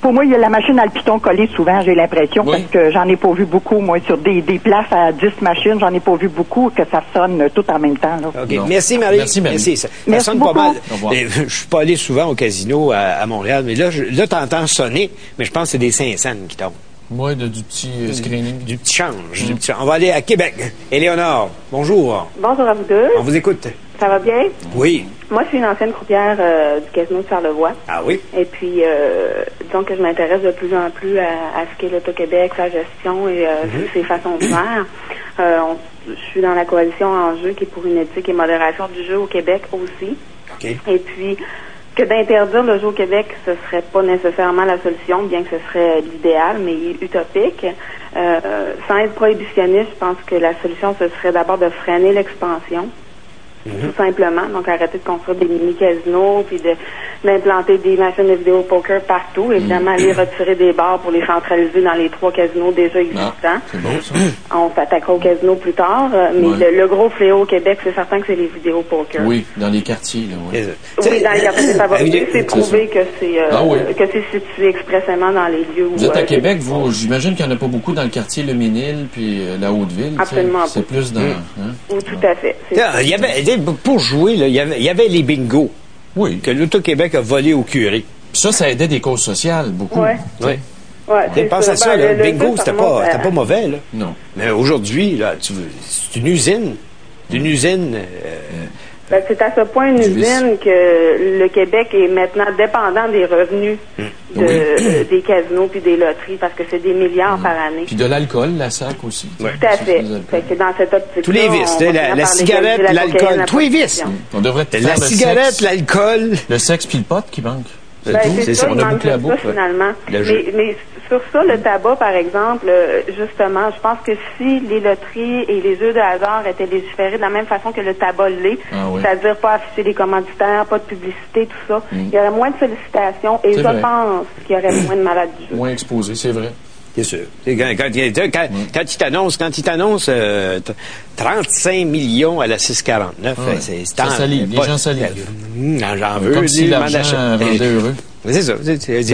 Pour moi, il y a la machine à le piton collée souvent, j'ai l'impression, parce que j'en ai pas vu beaucoup, moi, sur des places à 10 machines, j'en ai pas vu beaucoup que ça sonne tout en même temps. Là. OK. Merci, Marie. Merci. Ça sonne pas mal. Je suis pas allé souvent au casino à Montréal, mais là t'entends sonner, mais je pense que c'est des 5 cents qui tombent. Moi, du petit screening. Du petit change. On va aller à Québec. Éléonore, bonjour. Bonjour à vous deux. On vous écoute. Ça va bien? Oui. Moi, je suis une ancienne croupière du casino de Charlevoix. Ah oui? Et puis, disons que je m'intéresse de plus en plus à ce qu'est l'Auto-Québec, sa gestion et ses façons de faire. Je suis dans la coalition Enjeu qui est pour une éthique et modération du jeu au Québec aussi. OK. Et puis, que d'interdire le jeu au Québec, ce serait pas nécessairement la solution, bien que ce serait l'idéal, mais utopique. Sans être prohibitionniste, je pense que la solution, ce serait d'abord de freiner l'expansion. Tout simplement. Donc, arrêter de construire des mini-casinos, puis d'implanter des machines de vidéo poker partout. Évidemment, aller retirer des bars pour les centraliser dans les 3 casinos déjà existants. C'est bon, ça. On s'attaquera aux casinos plus tard, mais le gros fléau au Québec, c'est certain que c'est les vidéos poker. Oui, dans les quartiers, là, oui. Oui, dans les quartiers favorisés, c'est prouvé que c'est situé expressément dans les lieux où... Vous êtes à Québec, vous, j'imagine qu'il n'y en a pas beaucoup dans le quartier Le Ménil, puis la Haute-Ville. Absolument pas. C'est plus dans... Oui, tout à fait. Il y avait, pour jouer, là, il y avait les bingos. Oui. Que l'Auto-Québec a volé au curé. Ça aidait des causes sociales, beaucoup. Oui. Oui. Ouais, Pense à ça, là, le bingo, c'était pas mauvais, là. Non. Mais aujourd'hui, là, c'est une usine. Une usine. C'est à ce point une usine que le Québec est maintenant dépendant des revenus des casinos puis des loteries parce que c'est des milliards par année. Puis de l'alcool, la SAC aussi. Ouais. Tout à fait. Fait que dans cette optique Tous les vices, la cigarette, l'alcool, tous les vices. On devrait faire La cigarette, l'alcool. Le sexe puis le pot qui manque. C'est ça, on il a manque bouclé la de ça, boucle. finalement. Mais sur ça, le tabac, par exemple, justement, je pense que si les loteries et les jeux de hasard étaient légiférés de la même façon que le tabac l'est, c'est-à-dire pas afficher les commanditaires, pas de publicité, tout ça, il y aurait moins de sollicitations et je pense qu'il y aurait moins de malades du jeu. Moins exposés, c'est vrai. Bien sûr. Quand il t'annonce 35 millions à la 649, c'est ça salive, les gens salivent. J'en veux. Comme si l'argent rendait heureux. C'est ça.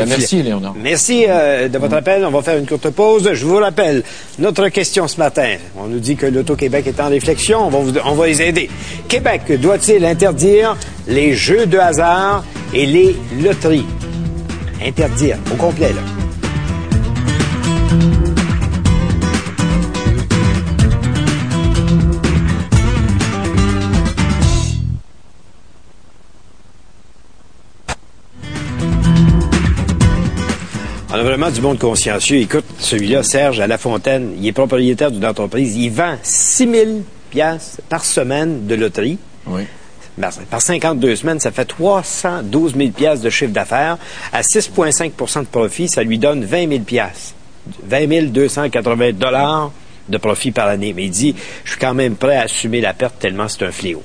Merci, Léonard. Merci de votre appel. On va faire une courte pause. Je vous rappelle, notre question ce matin, on nous dit que l'Auto-Québec est en réflexion. On va les aider. Québec doit-il interdire les jeux de hasard et les loteries? Interdire, au complet, là. On a vraiment du monde consciencieux. Écoute, celui-là, Serge, à La Fontaine, il est propriétaire d'une entreprise. Il vend 6 000 piastres par semaine de loterie. Oui. Par 52 semaines, ça fait 312 000 piastres de chiffre d'affaires. À 6,5 de profit, ça lui donne 20 000 piastres. 20 280 $ de profit par année. Mais il dit, je suis quand même prêt à assumer la perte tellement c'est un fléau.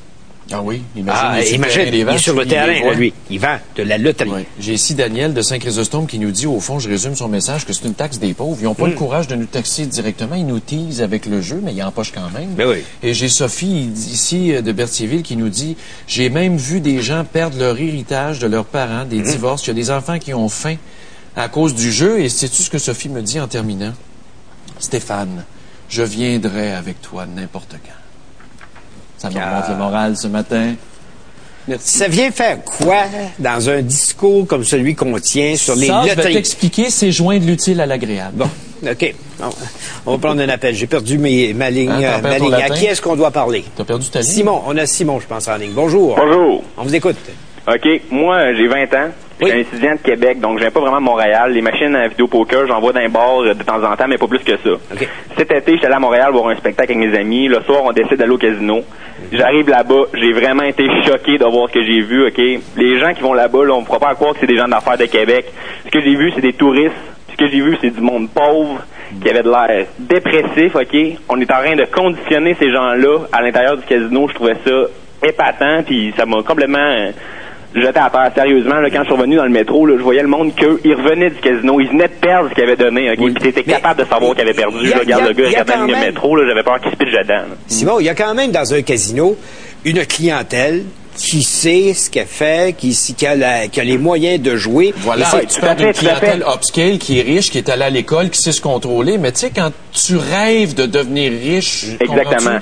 Ah oui, imagine, il est sur le terrain, lui. Il vend de la loterie. Oui. J'ai ici Daniel de Saint-Chrysostome qui nous dit, au fond, je résume son message, que c'est une taxe des pauvres. Ils n'ont pas le courage de nous taxer directement. Ils nous teasent avec le jeu, mais ils empochent quand même. Mais oui. Et j'ai Sophie ici de Berthierville qui nous dit, j'ai même vu des gens perdre leur héritage de leurs parents, des divorces. Il y a des enfants qui ont faim à cause du jeu. Et sais-tu ce que Sophie me dit en terminant? Stéphane, je viendrai avec toi n'importe quand. Ça me remonte le moral ce matin. Merci. Ça vient faire quoi dans un discours comme celui qu'on tient sur les loteries? Je vais t'expliquer, c'est joindre l'utile à l'agréable. Bon, OK. On va prendre un appel. J'ai perdu ma ligne. À qui est-ce qu'on doit parler? T'as perdu ta ligne? Simon. On a Simon, je pense, en ligne. Bonjour. Bonjour. On vous écoute. OK. Moi, j'ai 20 ans. Je suis un étudiant de Québec, donc je viens pas vraiment de Montréal. Les machines à vidéo poker, j'en vois d'un bar de temps en temps, mais pas plus que ça. Okay. Cet été, j'étais allé à Montréal voir un spectacle avec mes amis. Le soir, on décide d'aller au casino. J'arrive là-bas, j'ai vraiment été choqué de voir ce que j'ai vu, OK? Les gens qui vont là-bas, là, on ne pourra pas croire que c'est des gens d'affaires de Québec. Ce que j'ai vu, c'est des touristes. Ce que j'ai vu, c'est du monde pauvre qui avait de l'air dépressif, OK? On est en train de conditionner ces gens-là à l'intérieur du casino. Je trouvais ça épatant, puis ça m'a complètement... jeté à terre, sérieusement. Là, quand je suis revenu dans le métro, là, je voyais le monde qu'ils revenaient du casino. Ils venaient de perdre ce qu'ils avaient donné. Okay? Puis t'étais capable de savoir qu'ils avaient perdu. Je regarde le gars, il regardait le métro. Là, j'avais peur qu'il se pitche dedans. Simon, il y a quand même dans un casino une clientèle qui sait ce qu'elle fait, qui a les moyens de jouer. Voilà, tu parles d'une clientèle upscale qui est riche, qui est allée à l'école, qui sait se contrôler. Mais tu sais, quand tu rêves de devenir riche... Exactement.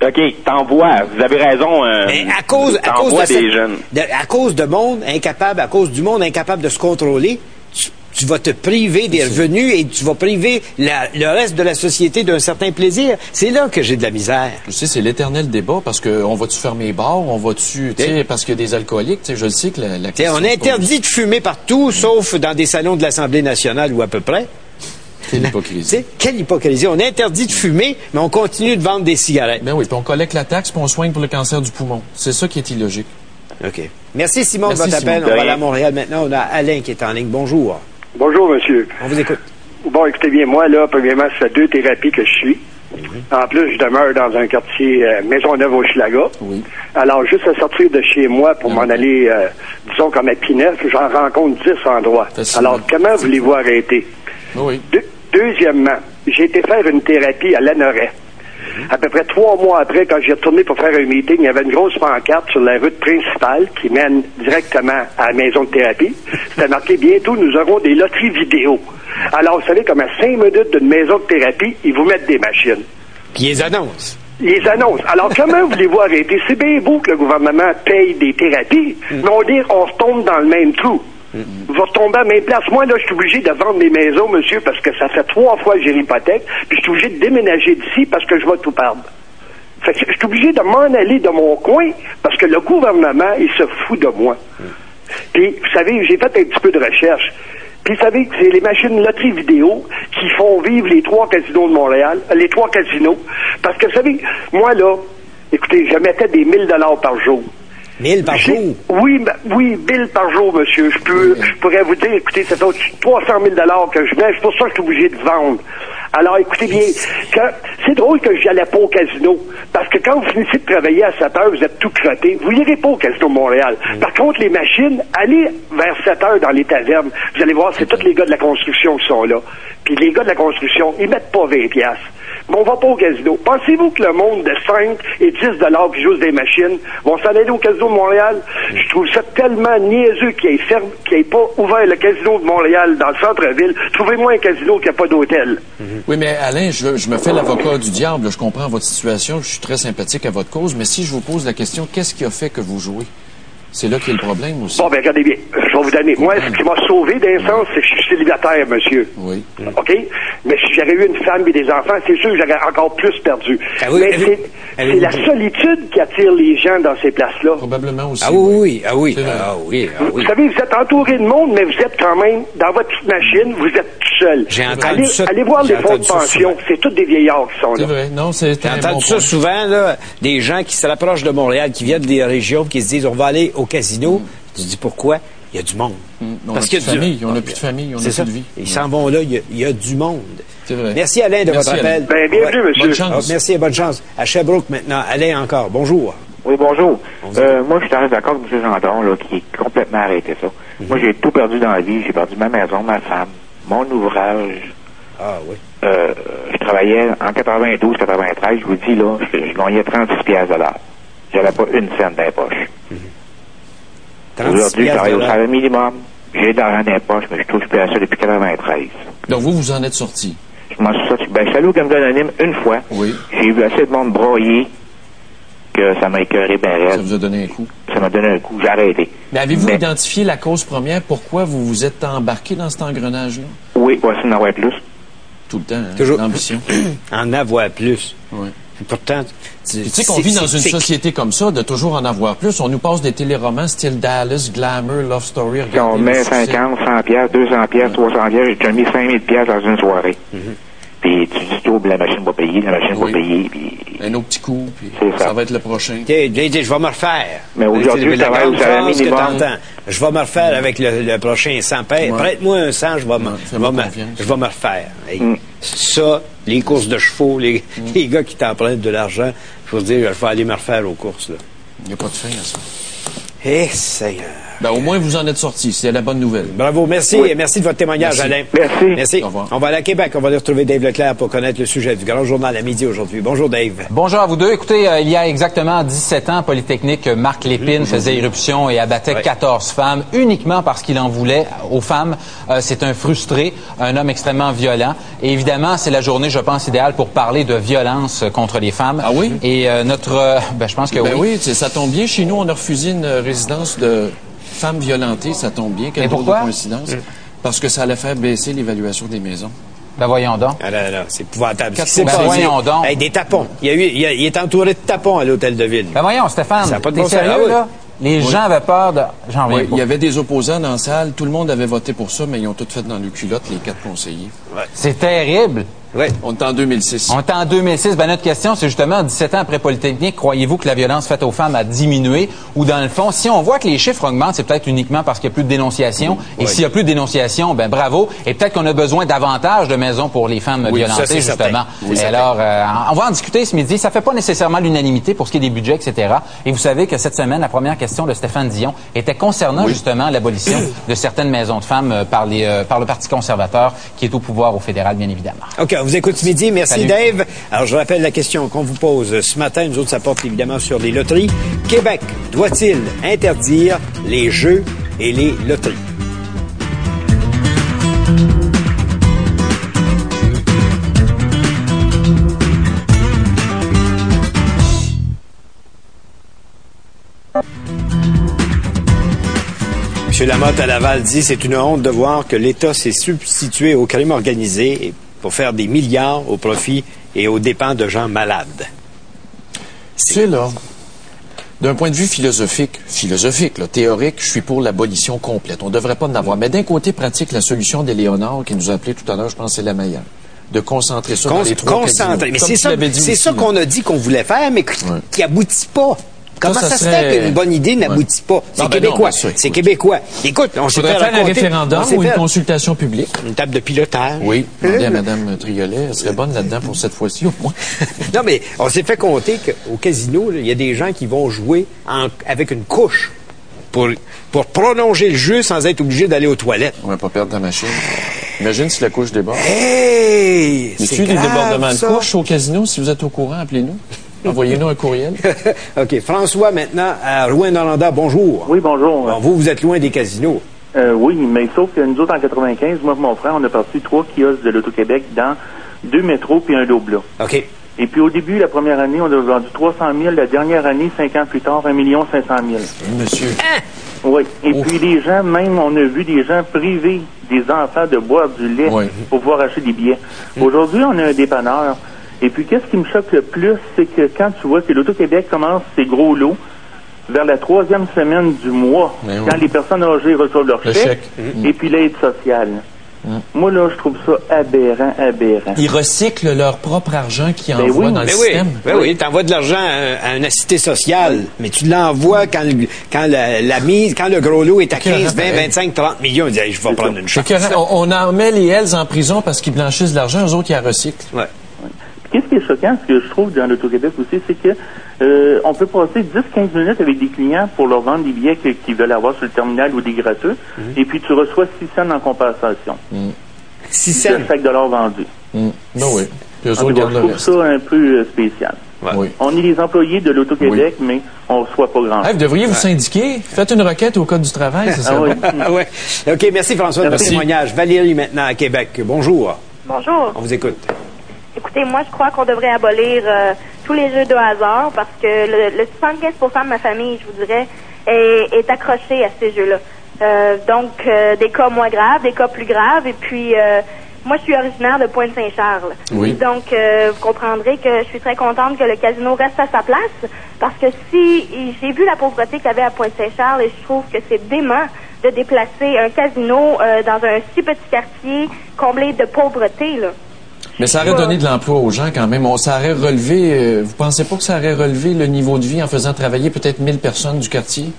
OK, t'envoies, vous avez raison. Mais à cause des jeunes. À cause de monde incapable, à cause du monde incapable de se contrôler, tu vas te priver des revenus et tu vas priver le reste de la société d'un certain plaisir. C'est là que j'ai de la misère. Tu sais, c'est l'éternel débat parce que on va-tu fermer les bars, on va-tu, tu sais, parce qu'il y a des alcooliques, tu sais, je le sais que la question... On interdit de fumer partout, sauf dans des salons de l'Assemblée nationale ou à peu près. Quelle hypocrisie. Quelle hypocrisie. On interdit de fumer, mais on continue de vendre des cigarettes. Ben oui, puis on collecte la taxe, puis on soigne pour le cancer du poumon. C'est ça qui est illogique. OK. Merci, Simon, de votre appel. On va aller à Montréal maintenant. On a Alain qui est en ligne. Bonjour. Bonjour, monsieur. On vous écoute. Bon, écoutez bien, moi, là, premièrement, ça fait 2 thérapies que je suis. En plus, je demeure dans un quartier Maisonneuve-au-Schlaga. Oui. Alors, juste à sortir de chez moi pour m'en aller, disons, comme à Pinel, j'en rencontre 10 endroits. Alors, comment voulez-vous arrêter? Oui. Deuxièmement, j'ai été faire une thérapie à Lanoret. À peu près 3 mois après, quand j'ai retourné pour faire un meeting, il y avait une grosse pancarte sur la route principale qui mène directement à la maison de thérapie. C'était marqué « Bientôt, nous aurons des loteries vidéo ». Alors, vous savez, comme à 5 minutes d'une maison de thérapie, ils vous mettent des machines. Puis ils les annoncent. Les annonces. Alors, comment voulez-vous arrêter? C'est bien beau que le gouvernement paye des thérapies, mais on dit on retombe dans le même trou. Vous retombez à la même place. Moi, là, je suis obligé de vendre mes maisons, monsieur, parce que ça fait 3 fois que j'ai l'hypothèque, puis je suis obligé de déménager d'ici parce que je vais tout perdre. Fait que je suis obligé de m'en aller de mon coin parce que le gouvernement, il se fout de moi. Puis, vous savez, j'ai fait un petit peu de recherche. Puis, vous savez que c'est les machines loterie vidéo qui font vivre les 3 casinos de Montréal, les 3 casinos. Parce que, vous savez, moi, là, écoutez, je mettais des 1000 $ par jour. 1000 par jour? Oui, 1000 par jour, monsieur. Je pourrais vous dire, écoutez, c'est 300 000 $ que je mets. C'est pour ça que je suis obligé de vendre. Alors, écoutez bien, c'est drôle que j'y allais pas au casino. Parce que quand vous finissez de travailler à 7 heures, vous êtes tout crotté. Vous n'irez pas au casino de Montréal. Par contre, les machines, allez vers 7 heures dans les tavernes. Vous allez voir, c'est tous les gars de la construction qui sont là. Puis les gars de la construction, ils mettent pas 20 $. Mais on va pas au casino. Pensez-vous que le monde de 5 et 10 $ qui jouent des machines vont s'en aller au casino de Montréal? Je trouve ça tellement niaiseux qu'ils aient pas ouvert le casino de Montréal dans le centre-ville. Trouvez-moi un casino qui n'a pas d'hôtel. Oui, mais Alain, je me fais l'avocat du diable. Je comprends votre situation. Je suis très sympathique à votre cause. Mais si je vous pose la question, qu'est-ce qui a fait que vous jouez? C'est là qu'il y a le problème aussi. Bon, ben regardez bien. Je vais vous donner. Moi, ce qui m'a sauvé d'un sens, c'est que je suis célibataire, monsieur. Oui. OK? Mais si j'avais eu une femme et des enfants, c'est sûr que j'aurais encore plus perdu. Ah oui, mais c'est la solitude qui attire les gens dans ces places-là. Probablement aussi. Ah oui, ah oui, ah oui, ah oui. Vous savez, vous êtes entouré de monde, mais vous êtes quand même, dans votre petite machine, vous êtes tout seul. J'ai entendu ça. Allez voir les fonds de pension. C'est tous des vieillards qui sont là. C'est vrai. Non, c'est J'ai entendu ça souvent, là, des gens qui se rapprochent de Montréal, qui viennent des régions, qui se disent, on va aller au casino. Tu dis pourquoi? Il y a du monde. Parce qu'il y a plus de famille. On n'a plus de famille, on n'a plus de vie. Ils s'en vont là, il y a du monde. C'est vrai. Merci Alain de votre appel. Ben, bienvenue, monsieur. Bonne chance. Merci et bonne chance. À Sherbrooke maintenant. Alain encore. Bonjour. Oui, bonjour. Moi, je suis très d'accord avec M. Gendron, là, qui est complètement arrêté ça. Moi, j'ai tout perdu dans la vie. J'ai perdu ma maison, ma femme, mon ouvrage. Ah oui. Je travaillais en 92, 93, je vous dis, là, je gagnais 36 $ de l'heure. J'avais pas une scène dans les poches. Aujourd'hui, je travaille au salaire minimum. J'ai de l'argent dans les poches, mais je touche plus à ça depuis 93. Donc, vous en êtes sorti? Je m'en suis sorti. Ben, je suis allé au Canada anonyme une fois. Oui. J'ai vu assez de monde broyer que ça m'a écœuré bien raide. Ça vous a donné un coup? Ça m'a donné un coup. J'ai arrêté. Mais avez-vous identifié la cause première? Pourquoi vous vous êtes embarqué dans cet engrenage-là? Oui, voici en avoir plus. Tout le temps, hein? Toujours. L'ambition. En avoir plus. Oui. Pourtant, tu sais qu'on vit dans une société comme ça, de toujours en avoir plus. On nous passe des téléromans style Dallas, Glamour, Love Story. Si on met 50, 100 $, 200 $, 300 $, j'ai déjà mis 5 000 $ dans une soirée. Puis tu dis tout, la machine va payer, la machine va payer. Puis... un autre petit coup, puis ça va être le prochain. Je vais me refaire. Mais aujourd'hui, je travaille au salaire minimum. Je vais me refaire avec le prochain 100. Prête-moi un 100, je vais me refaire. Hey, ça, les courses de chevaux, les gars qui t'empruntent de l'argent, je veux dire, je vais aller me refaire aux courses. Il n'y a pas de fin à ça. Eh, Seigneur. Ben, au moins, vous en êtes sortis. C'est la bonne nouvelle. Bravo. Merci. Et merci de votre témoignage, Alain. Merci. Au revoir. On va aller à Québec. On va aller retrouver Dave Leclerc pour connaître le sujet du Grand Journal à midi aujourd'hui. Bonjour, Dave. Bonjour à vous deux. Écoutez, il y a exactement 17 ans, Polytechnique, Marc Lépine faisait irruption et abattait 14 femmes uniquement parce qu'il en voulait aux femmes. C'est un frustré, un homme extrêmement violent. Et évidemment, c'est la journée, je pense, idéale pour parler de violence contre les femmes. Ah oui? Et je pense que oui. Oui, ça tombe bien. Chez nous, on a refusé une résidence de femmes violentées, ça tombe bien. Quelle drôle de coïncidence. Parce que ça allait faire baisser l'évaluation des maisons. Ben voyons donc. Ah là, là, c'est épouvantable. Voyons donc. Hey, des tapons. Il est entouré de tapons à l'Hôtel de Ville. Ben voyons, Stéphane, ça n'a pas de t'es bon sens. sérieux, là? Les gens avaient peur de... J'en reviens pas. Il y avait des opposants dans la salle. Tout le monde avait voté pour ça, mais ils ont tout fait dans le culotte, les 4 conseillers. Ouais. C'est terrible. Oui. On est en 2006. On est en 2006. Ben, notre question, c'est justement, 17 ans après Polytechnique, croyez-vous que la violence faite aux femmes a diminué? Ou dans le fond, si on voit que les chiffres augmentent, c'est peut-être uniquement parce qu'il n'y a plus de dénonciation. Et s'il n'y a plus de dénonciation, ben bravo. Et peut-être qu'on a besoin davantage de maisons pour les femmes violentées, justement. Oui, et alors, on va en discuter ce midi. Ça fait pas nécessairement l'unanimité pour ce qui est des budgets, etc. Et vous savez que cette semaine, la première question de Stéphane Dion était concernant justement l'abolition de certaines maisons de femmes par le Parti conservateur qui est au pouvoir au fédéral, bien évidemment. OK, on vous écoute ce midi. Merci, Salut. Dave. Alors, je rappelle la question qu'on vous pose ce matin. Nous autres, ça porte évidemment sur les loteries. Québec doit-il interdire les jeux et les loteries? M. Lamotte à Laval dit « C'est une honte de voir que l'État s'est substitué au crime organisé pour faire des milliards au profit et aux dépens de gens malades. » C'est là. D'un point de vue philosophique, là, théorique, je suis pour l'abolition complète. On ne devrait pas en avoir. Mais d'un côté pratique, la solution d'Éléonore, qui nous a appelé tout à l'heure, je pense que c'est la meilleure. De concentrer ça dans les 3 casinos. Mais c'est ça qu'on a dit qu'on voulait faire, mais qui aboutit pas. Comment ça se fait qu'une bonne idée n'aboutit pas? C'est québécois. C'est québécois. Écoute, on s'est fait faire un référendum ou une consultation publique. Une table de pilotage. Oui. Demandez à Mme Triolet. Elle serait bonne là-dedans pour cette fois-ci, au moins. Non, mais on s'est fait compter qu'au casino, il y a des gens qui vont jouer avec une couche pour prolonger le jeu sans être obligé d'aller aux toilettes. On va pas perdre ta machine. Imagine si la couche déborde. Hey! Y a-t-il des débordements de couches au casino? Si vous êtes au courant, appelez-nous. Envoyez-nous un courriel. OK. François, maintenant, à Rouyn-Noranda, bonjour. Oui, bonjour. Bon, vous êtes loin des casinos. Oui, mais sauf que nous autres, en 95, moi et mon frère, on a parti 3 kiosques de l'Auto-Québec dans 2 métros puis un Loblaw. OK. Et puis au début, la première année, on a vendu 300 000. La dernière année, 5 ans plus tard, 1 500 000. Monsieur. Oui. Et puis les gens, même, on a vu des gens privés des enfants de boire du lait pour pouvoir acheter des billets. Aujourd'hui, on a un dépanneur. Et puis, qu'est-ce qui me choque le plus, c'est que quand tu vois que l'Auto-Québec commence ses gros lots vers la 3e semaine du mois, quand les personnes âgées reçoivent leur chèque, et puis l'aide sociale. Moi, là, je trouve ça aberrant. Ils recyclent leur propre argent qu'ils envoient dans le système. Oui, tu envoies de l'argent à une cité sociale, mais tu l'envoies quand le gros lot est à 15, 20, 25, 30 millions. Ils disent, je vais prendre une chance. On en met les Hells en prison parce qu'ils blanchissent de l'argent, eux autres, ils la recyclent. Ouais. Qu'est-ce qui est choquant, ce que je trouve dans l'Auto-Québec aussi, c'est que on peut passer 10-15 minutes avec des clients pour leur vendre des billets qu'ils veulent avoir sur le terminal ou des gratuits, et puis tu reçois 6 cents en compensation. 6 cents? De chaque dollar vendu. Ben oui. Puis eux autres je trouve ça un peu spécial. Oui. On est les employés de l'Auto-Québec, mais on ne reçoit pas grand-chose. Vous devriez vous syndiquer. Faites une requête au Code du travail, c'est ça? Oui. OK, merci François de votre témoignage. Valérie, maintenant, à Québec. Bonjour. Bonjour. On vous écoute. Écoutez, moi, je crois qu'on devrait abolir tous les jeux de hasard parce que le 75% de ma famille, je vous dirais, est accroché à ces jeux-là. Donc, des cas moins graves, des cas plus graves. Et puis, moi, je suis originaire de Pointe-Saint-Charles. Oui. Donc, vous comprendrez que je suis très contente que le casino reste à sa place parce que j'ai vu la pauvreté qu'il y avait à Pointe-Saint-Charles et je trouve que c'est dément de déplacer un casino dans un si petit quartier comblé de pauvreté, là. Mais ça aurait donné de l'emploi aux gens quand même. Ça aurait relevé... vous pensez pas que ça aurait relevé le niveau de vie en faisant travailler peut-être 1000 personnes du quartier?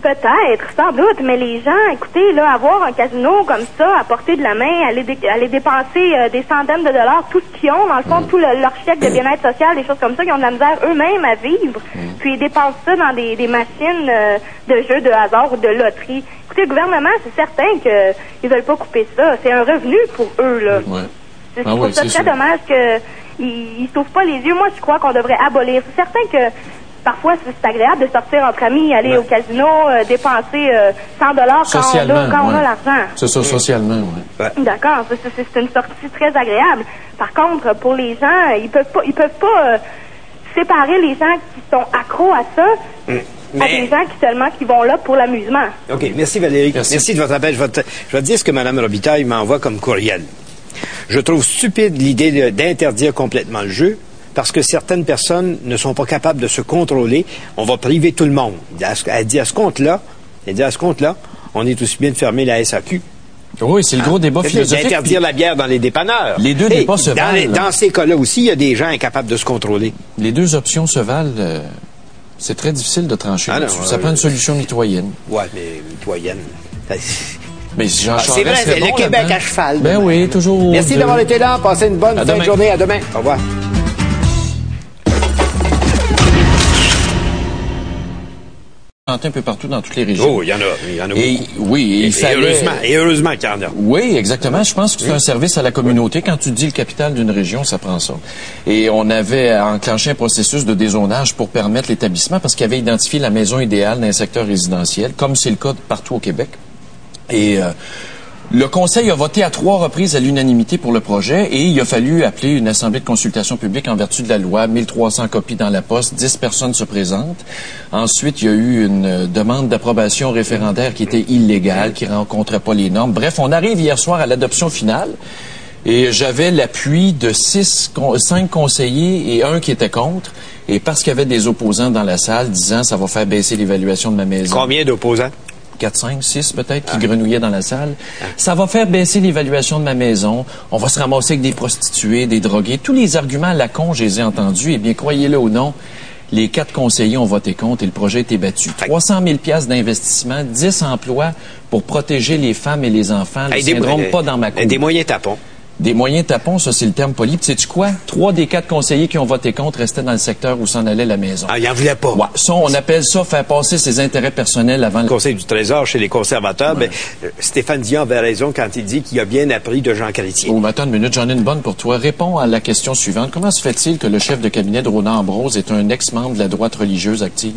Peut-être, sans doute, mais les gens, écoutez, là, avoir un casino comme ça, à portée de la main, aller dépenser des centaines de dollars, tout ce qu'ils ont, dans le fond, tout leur chèque de bien-être social, des choses comme ça, ils ont de la misère eux-mêmes à vivre, puis ils dépensent ça dans des machines de jeux de hasard ou de loterie. Écoutez, le gouvernement, c'est certain qu'ils veulent pas couper ça. C'est un revenu pour eux, là. Je trouve ça très dommage qu'ils s'ouvrent pas les yeux. Moi, je crois qu'on devrait abolir. C'est certain que parfois, c'est agréable de sortir entre amis, aller au casino, dépenser 100 dollars quand on a l'argent. C'est ça, socialement, oui. D'accord, c'est une sortie très agréable. Par contre, pour les gens, ils peuvent pas séparer les gens qui sont accros à ça à des gens qui vont là pour l'amusement. OK. Merci, Valérie. Merci de votre appel. Je vais te dire ce que Mme Robitaille m'envoie comme courriel. Je trouve stupide l'idée d'interdire complètement le jeu parce que certaines personnes ne sont pas capables de se contrôler. On va priver tout le monde. Elle dit à ce compte-là, on est aussi bien de fermer la SAQ. Oui, c'est le gros débat philosophique. D'interdire la bière dans les dépanneurs. Les deux débats se valent. Dans ces cas-là aussi, il y a des gens incapables de se contrôler. Les deux options se valent. C'est très difficile de trancher là-dessus. Ça prend une solution mitoyenne. Oui, mais mitoyenne. Mais Jean c'est vrai, c'est le Québec à cheval. Ben oui, toujours. Merci d'avoir été là. Passez une bonne fin de journée. À demain. Au revoir. Un peu partout dans toutes les régions. Oh, il y en a beaucoup. Oui, il fallait... heureusement qu'il y en a. Oui, exactement. Je pense que c'est un service à la communauté. Quand tu dis le capital d'une région, ça prend ça. Et on avait enclenché un processus de dézonage pour permettre l'établissement parce qu'il avait identifié la maison idéale dans un secteur résidentiel, comme c'est le cas partout au Québec. Et le Conseil a voté à 3 reprises à l'unanimité pour le projet et il a fallu appeler une assemblée de consultation publique en vertu de la loi. 1300 copies dans la poste, 10 personnes se présentent. Ensuite, il y a eu une demande d'approbation référendaire qui était illégale, qui rencontrait pas les normes. Bref, on arrive hier soir à l'adoption finale et j'avais l'appui de 5 conseillers et 1 qui était contre. Et parce qu'il y avait des opposants dans la salle disant ça va faire baisser l'évaluation de ma maison. Combien d'opposants? 4, 5, 6 peut-être, qui grenouillaient dans la salle. Ça va faire baisser l'évaluation de ma maison. On va se ramasser avec des prostituées, des drogués. Tous les arguments à la con, je les ai entendus. Eh bien, croyez-le ou non, les 4 conseillers ont voté contre et le projet a été battu. 300 000 $ d'investissement, 10 emplois pour protéger les femmes et les enfants. Le syndrome pas dans ma cour. Des moyens tapons. Des moyens tapons, ça c'est le terme poli. Sais-tu quoi? 3 des 4 conseillers qui ont voté contre restaient dans le secteur où s'en allait la maison. Ah, ils n'en voulaient pas. Ouais, ça, on appelle ça faire passer ses intérêts personnels avant le Conseil du Trésor chez les conservateurs. Ouais. Ben, Stéphane Dion avait raison quand il dit qu'il a bien appris de Jean Chrétien. Oh, mais attends une minute, j'en ai une bonne pour toi. Réponds à la question suivante. Comment se fait-il que le chef de cabinet de Ronan Ambrose est un ex-membre de la droite religieuse active?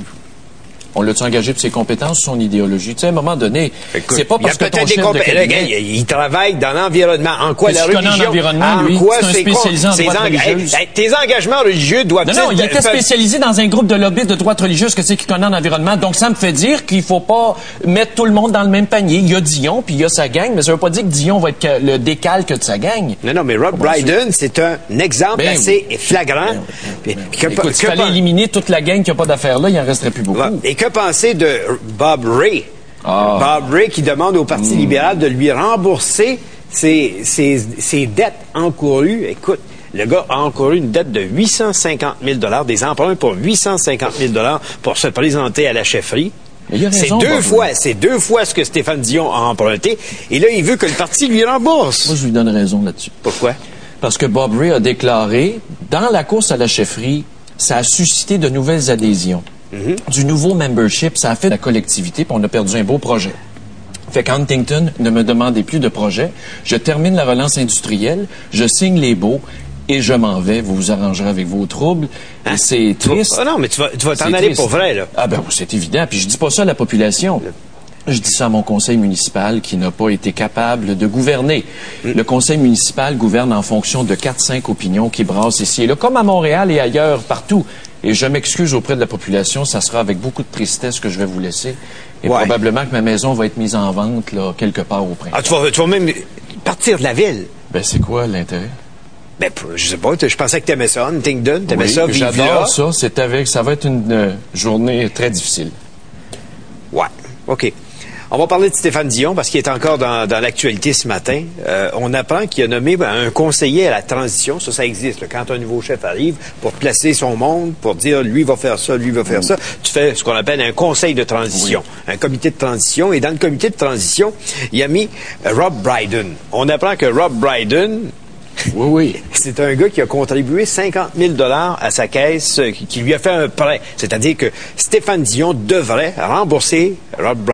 On l'a-tu engagé pour ses compétences ou son idéologie? Tu sais, à un moment donné, c'est pas parce que ton chef de cabinet... Il travaille dans l'environnement. En quoi la religion... l'environnement, lui, c'est un spécialisé en droite religieuse. Tes engagements religieux doivent... Non, il était spécialisé dans un groupe de lobbyistes de droite religieuse que c'est qui connaît en environnement. Donc, ça me fait dire qu'il faut pas mettre tout le monde dans le même panier. Il y a Dion, puis il y a sa gang, mais ça veut pas dire que Dion va être le décalque de sa gang. Non, mais Rob Brydon, c'est un exemple assez flagrant. Écoute, s'il fallait éliminer toute la gang qui n'a pas d'affaires là, il en resterait plus beaucoup. Que penser de Bob Ray? Bob Ray qui demande au Parti libéral de lui rembourser ses dettes encourues. Écoute, le gars a encouru une dette de 850 000 $, des emprunts pour 850 000 $ pour se présenter à la chefferie. C'est deux fois ce que Stéphane Dion a emprunté. Et là, il veut que le parti lui rembourse. Moi, je lui donne raison là-dessus. Pourquoi? Parce que Bob Ray a déclaré, dans la course à la chefferie, ça a suscité de nouvelles adhésions. Du nouveau membership, ça a fait de la collectivité, puis on a perdu un beau projet. Fait qu'Huntington ne me demandez plus de projet. Je termine la relance industrielle, je signe les baux et je m'en vais. Vous vous arrangerez avec vos troubles. Et c'est triste. Non, mais tu vas t'en aller pour vrai, là. Ah ben, c'est évident. Puis je dis pas ça à la population. Je dis ça à mon conseil municipal qui n'a pas été capable de gouverner. Le conseil municipal gouverne en fonction de 4-5 opinions qui brassent ici et là, comme à Montréal et ailleurs, partout. Et je m'excuse auprès de la population, ça sera avec beaucoup de tristesse que je vais vous laisser. Et probablement que ma maison va être mise en vente là, quelque part au printemps. Ah, tu vas même partir de la ville? Ben, c'est quoi l'intérêt? Ben, je sais pas, je pensais que t'aimais ça, Huntington, t'aimais ça, vivre là. J'adore ça, ça va être une journée très difficile. Ouais, OK. On va parler de Stéphane Dion parce qu'il est encore dans l'actualité ce matin. On apprend qu'il a nommé un conseiller à la transition. Ça existe. Là. Quand un nouveau chef arrive pour placer son monde, pour dire lui va faire ça, lui va faire ça, tu fais ce qu'on appelle un conseil de transition, un comité de transition. Et dans le comité de transition, il a mis Rob Brydon. On apprend que Rob Brydon, c'est un gars qui a contribué 50 000 $ à sa caisse, qui lui a fait un prêt. C'est-à-dire que Stéphane Dion devrait rembourser Rob Brydon.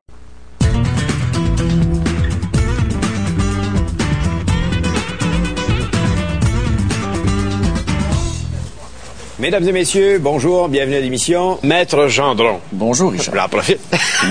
Mesdames et messieurs, bonjour, bienvenue à l'émission. Maître Gendron. Bonjour, Richard. J'en profite.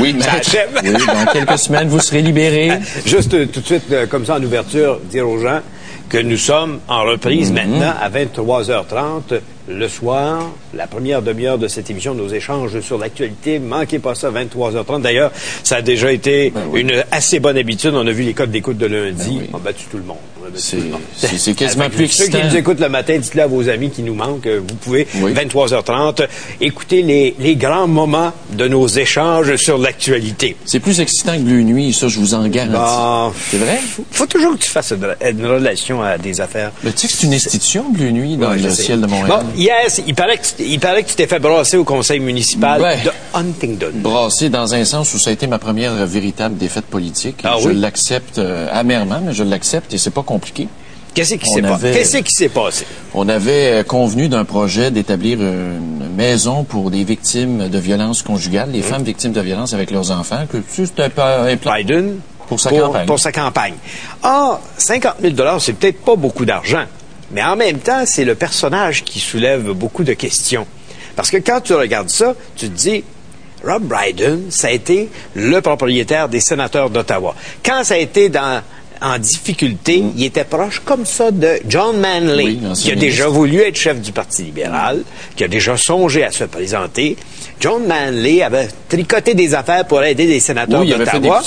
Oui, maître. Ça achève. Oui, dans quelques semaines, vous serez libéré. Juste tout de suite, comme ça en ouverture, dire aux gens que nous sommes en reprise maintenant à 23h30 le soir, la première demi-heure de cette émission, nos échanges sur l'actualité. Manquez pas ça, 23h30. D'ailleurs, ça a déjà été une assez bonne habitude. On a vu les codes d'écoute de lundi. On a battu tout le monde. C'est quasiment plus excitant. Ceux qui nous écoutent le matin, dites-le à vos amis qui nous manquent. Vous pouvez, 23h30, écouter les grands moments de nos échanges sur l'actualité. C'est plus excitant que Bleu Nuit, ça, je vous en garantis. C'est vrai? Faut toujours que tu fasses une relation à des affaires. Mais tu sais que c'est une institution, Bleu Nuit, dans le ciel de Montréal. Bon, hier, il paraît que tu t'es fait brasser au conseil municipal de Huntingdon. Brasser dans un sens où ça a été ma première véritable défaite politique. Je l'accepte amèrement, mais je l'accepte et c'est pas compliqué. Qu'est-ce qui s'est passé? On avait convenu d'un projet d'établir une maison pour des victimes de violences conjugales, les femmes victimes de violences avec leurs enfants. Que c'était un peu Biden pour sa campagne. Pour sa campagne. 50 000 c'est peut-être pas beaucoup d'argent, mais en même temps, c'est le personnage qui soulève beaucoup de questions. Parce que quand tu regardes ça, tu te dis, Rob Brydon, ça a été le propriétaire des sénateurs d'Ottawa. Quand ça a été en difficulté, il était proche comme ça de John Manley, qui a déjà voulu être chef du Parti libéral, qui a déjà songé à se présenter. John Manley avait tricoté des affaires pour aider des sénateurs d'Ottawa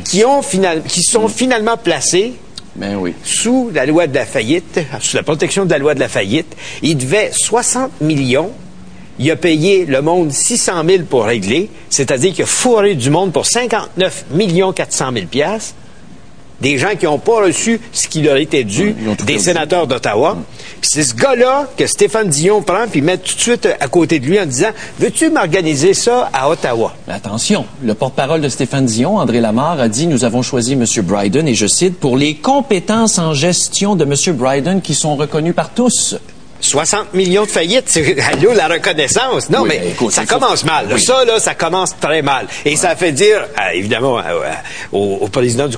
qui sont finalement placés sous la loi de la faillite, sous la protection de la loi de la faillite. Il devait 60 millions. Il a payé le monde 600 000 pour régler, c'est-à-dire qu'il a fourré du monde pour 59 400 000 piastres. Des gens qui n'ont pas reçu ce qui leur était dû, des sénateurs d'Ottawa. Puis c'est ce gars-là que Stéphane Dion prend puis met tout de suite à côté de lui en disant « Veux-tu m'organiser ça à Ottawa? » Mais attention, le porte-parole de Stéphane Dion, André Lamarre, a dit « Nous avons choisi M. Brydon, et je cite, pour les compétences en gestion de M. Brydon qui sont reconnues par tous. » 60 millions de faillites, c'est la reconnaissance. Non, mais écoute, ça commence mal. Ça commence très mal. Et ça fait dire, évidemment, au président du